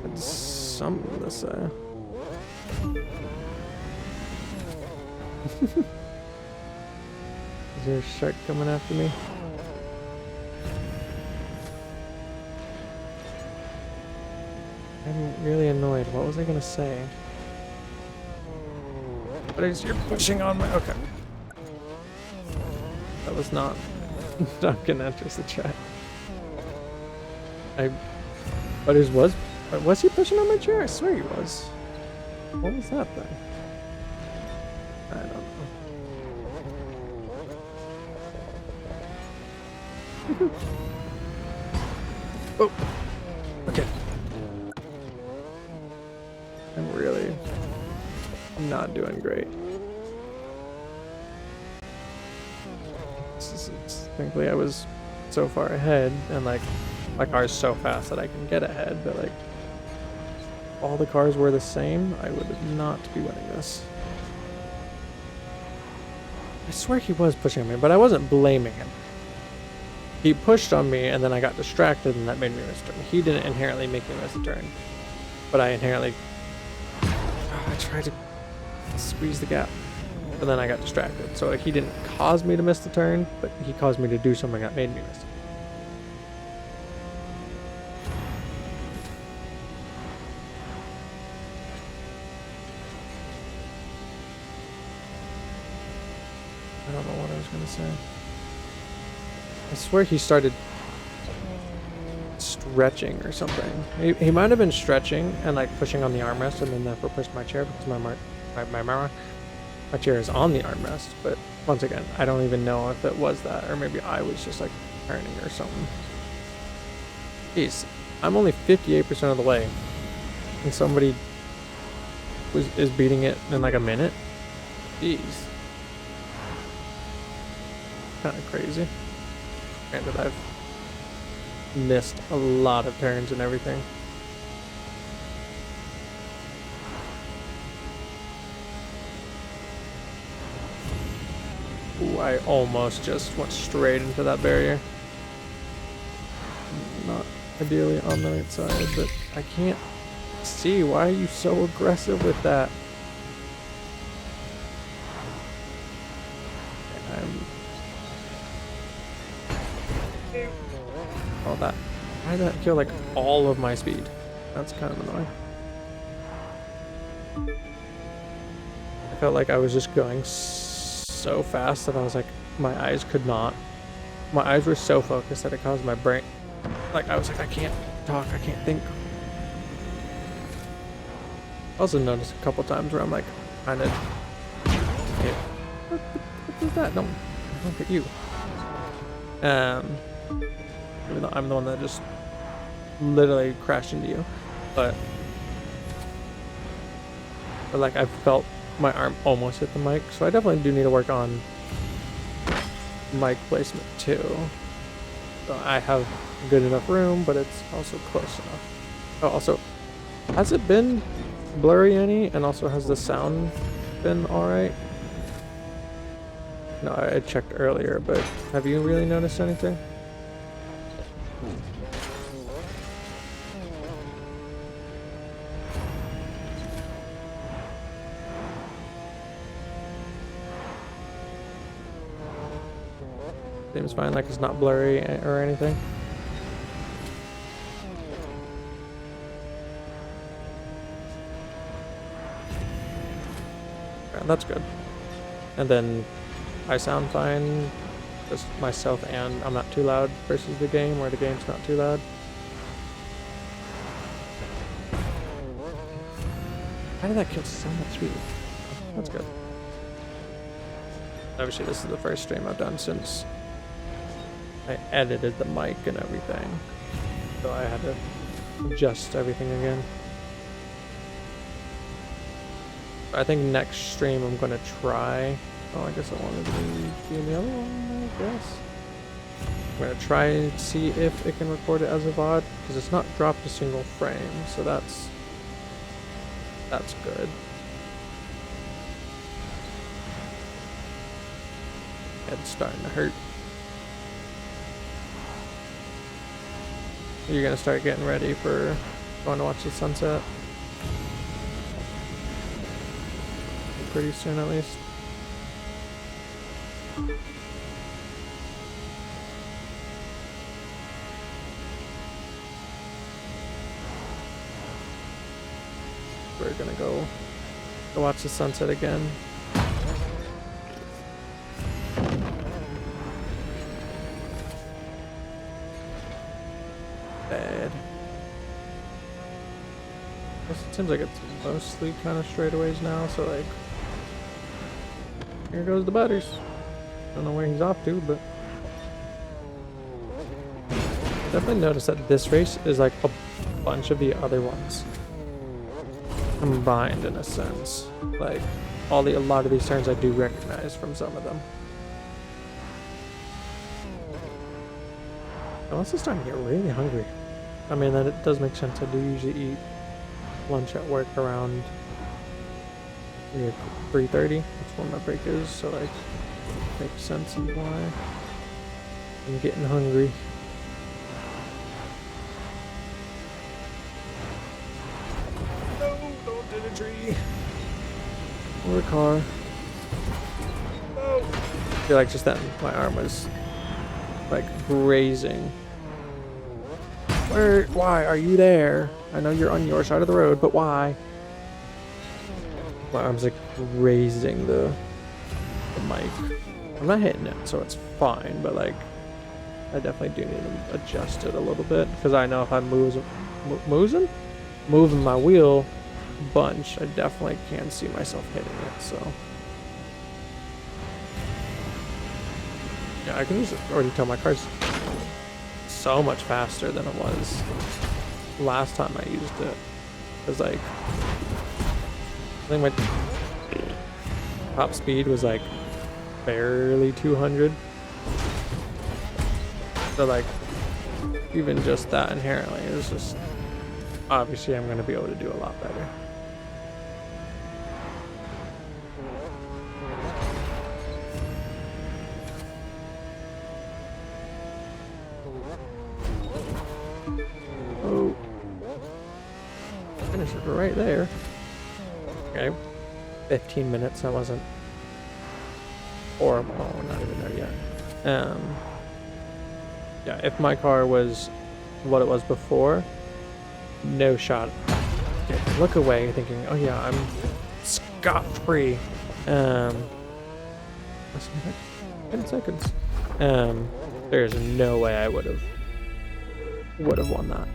It's something to say. Is there a shark coming after me? I'm really annoyed. What was I gonna say? What is you're pushing on my... Okay. That was not... Duncan enters the chat. But his was he pushing on my chair? I swear he was. What was that then? I don't know. Oh. Okay. I'm really not doing great. Thankfully I was so far ahead, and like my car's so fast that I can get ahead, but like if all the cars were the same, I would not be winning this. I swear he was pushing me, but I wasn't blaming him. He pushed on me and then I got distracted and that made me miss a turn. He didn't inherently make me miss a turn, but I inherently... I tried to squeeze the gap, but then I got distracted. So like, he didn't cause me to miss the turn, but he caused me to do something that made me miss it. I don't know what I was gonna say. I swear he started stretching or something. He might have been stretching and like pushing on the armrest, and then therefore pushed my chair because my chair is on the armrest. But once again, I don't even know if it was that, or maybe I was just like turning or something. Jeez, I'm only 58% of the way, and somebody is beating it in like a minute. Jeez, kind of crazy. Granted, I've missed a lot of turns and everything. Ooh, I almost just went straight into that barrier. Not ideally on the right side, but I can't see. Why are you so aggressive with that? All that. Why did that kill like all of my speed? That's kind of annoying. I felt like I was just going so fast that I was like, my eyes could not. My eyes were so focused that it caused my brain. Like, I was like, I can't talk, I can't think. I also noticed a couple times where I'm like, kind of. What is that? Don't look at you. Even though I'm the one that just literally crashed into you, but like I felt my arm almost hit the mic, so I definitely do need to work on mic placement too. So I have good enough room, but it's also close enough. Oh, also, has it been blurry any? And also, has the sound been alright? No, I checked earlier, but have you really noticed anything? Seems fine, like it's not blurry or anything. Yeah, that's good. And then I sound fine, just myself, and I'm not too loud versus the game, where the game's not too loud. How did that kill so much speed? That's good. Obviously, this is the first stream I've done since I edited the mic and everything, so I had to adjust everything again. I think next stream I'm gonna try. Oh, I guess I wanted to be in the other one, I guess. I'm gonna try and see if it can record it as a VOD, because it's not dropped a single frame, so that's good. Head's starting to hurt. You're gonna start getting ready for going to watch the sunset pretty soon, at least. We're gonna go watch the sunset again. Bad. It seems like it's mostly kind of straightaways now, so like, here goes the Butters. Don't know where he's off to, but definitely noticed that this race is like a bunch of the other ones combined in a sense. Like a lot of these turns I do recognize from some of them. I'm also starting to get really hungry. I mean, that it does make sense. I do usually eat lunch at work around 3:30. That's when my break is, so like makes sense of why I'm getting hungry. No, don't hit a tree or a car. No. I feel like just then my arm was like grazing. Why are you there? I know you're on your side of the road, but why? My arm's like grazing the mic. I'm not hitting it, so it's fine, but like I definitely do need to adjust it a little bit because I know if I'm moving my wheel a bunch, I definitely can see myself hitting it. So yeah, I can just already tell my car's so much faster than it was last time I used it. Cause like I think my top speed was like barely 200. So like even just that inherently is just obviously I'm gonna be able to do a lot better. Oh, finish it right there. Okay, 15 minutes. That wasn't horrible. Oh, we're not even there yet. Yeah, if my car was what it was before, no shot. Okay, look away, thinking, oh yeah, I'm scot-free. That's like 10 seconds. There's no way I would have won that.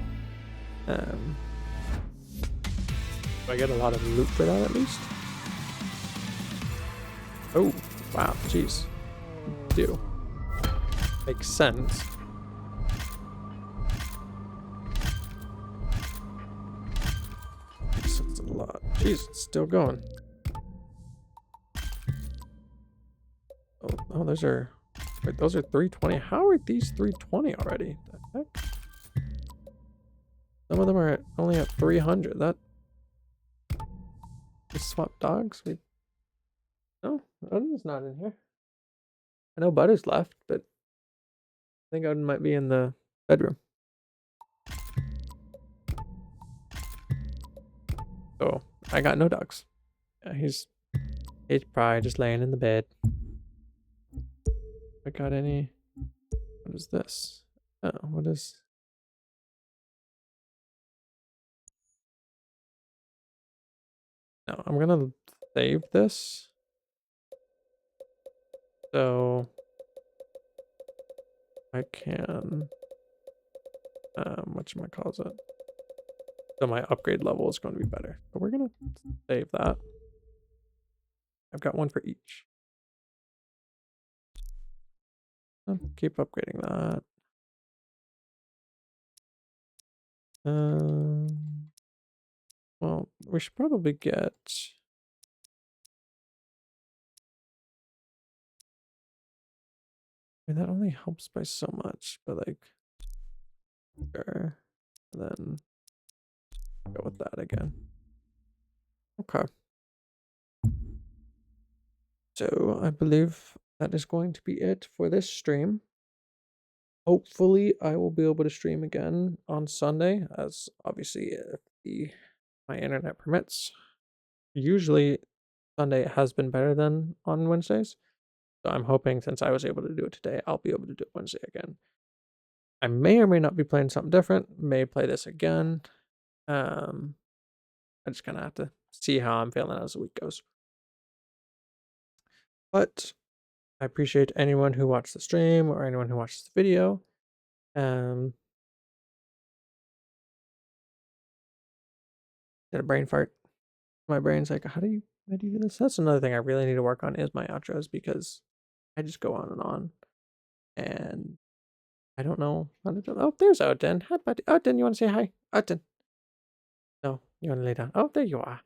Do I get a lot of loot for that at least? Oh, wow, jeez. Do. Makes sense. Makes sense a lot. Jeez, it's still going. Oh, those are... Wait, those are 320. How are these 320 already? The heck? Some of them are only at 300. That... Just swap dogs? No, Odin's not in here. I know Butter's left, but I think Odin might be in the bedroom. So I got no dogs. Yeah, he's probably just laying in the bed. I got any? What is this? Oh, what is? No, I'm gonna save this. So I can whatchamacallit? So my upgrade level is going to be better. But we're gonna save that. I've got one for each. I'll keep upgrading that. Well, we should probably get... I mean, that only helps by so much, but like... Sure. And then... Go with that again. Okay. So, I believe that is going to be it for this stream. Hopefully, I will be able to stream again on Sunday, as obviously if my internet permits. Usually, Sunday has been better than on Wednesdays. So I'm hoping since I was able to do it today, I'll be able to do it Wednesday again. I may or may not be playing something different. May play this again. I just kind of have to see how I'm feeling as the week goes. But I appreciate anyone who watched the stream or anyone who watched the video. Did a brain fart. My brain's like, how do you do this? That's another thing I really need to work on is my outros, because I just go on and on. And I don't know how to do it. Oh, there's Odin. Hi, buddy. Odin, you want to say hi? Odin. No, you want to lay down. Oh, there you are.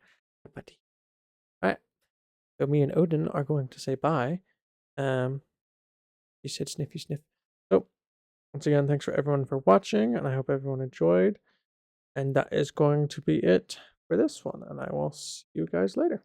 Hi, buddy. All right. So me and Odin are going to say bye. He said sniffy sniff. So once again, thanks for everyone for watching, and I hope everyone enjoyed. And that is going to be it for this one, and I will see you guys later.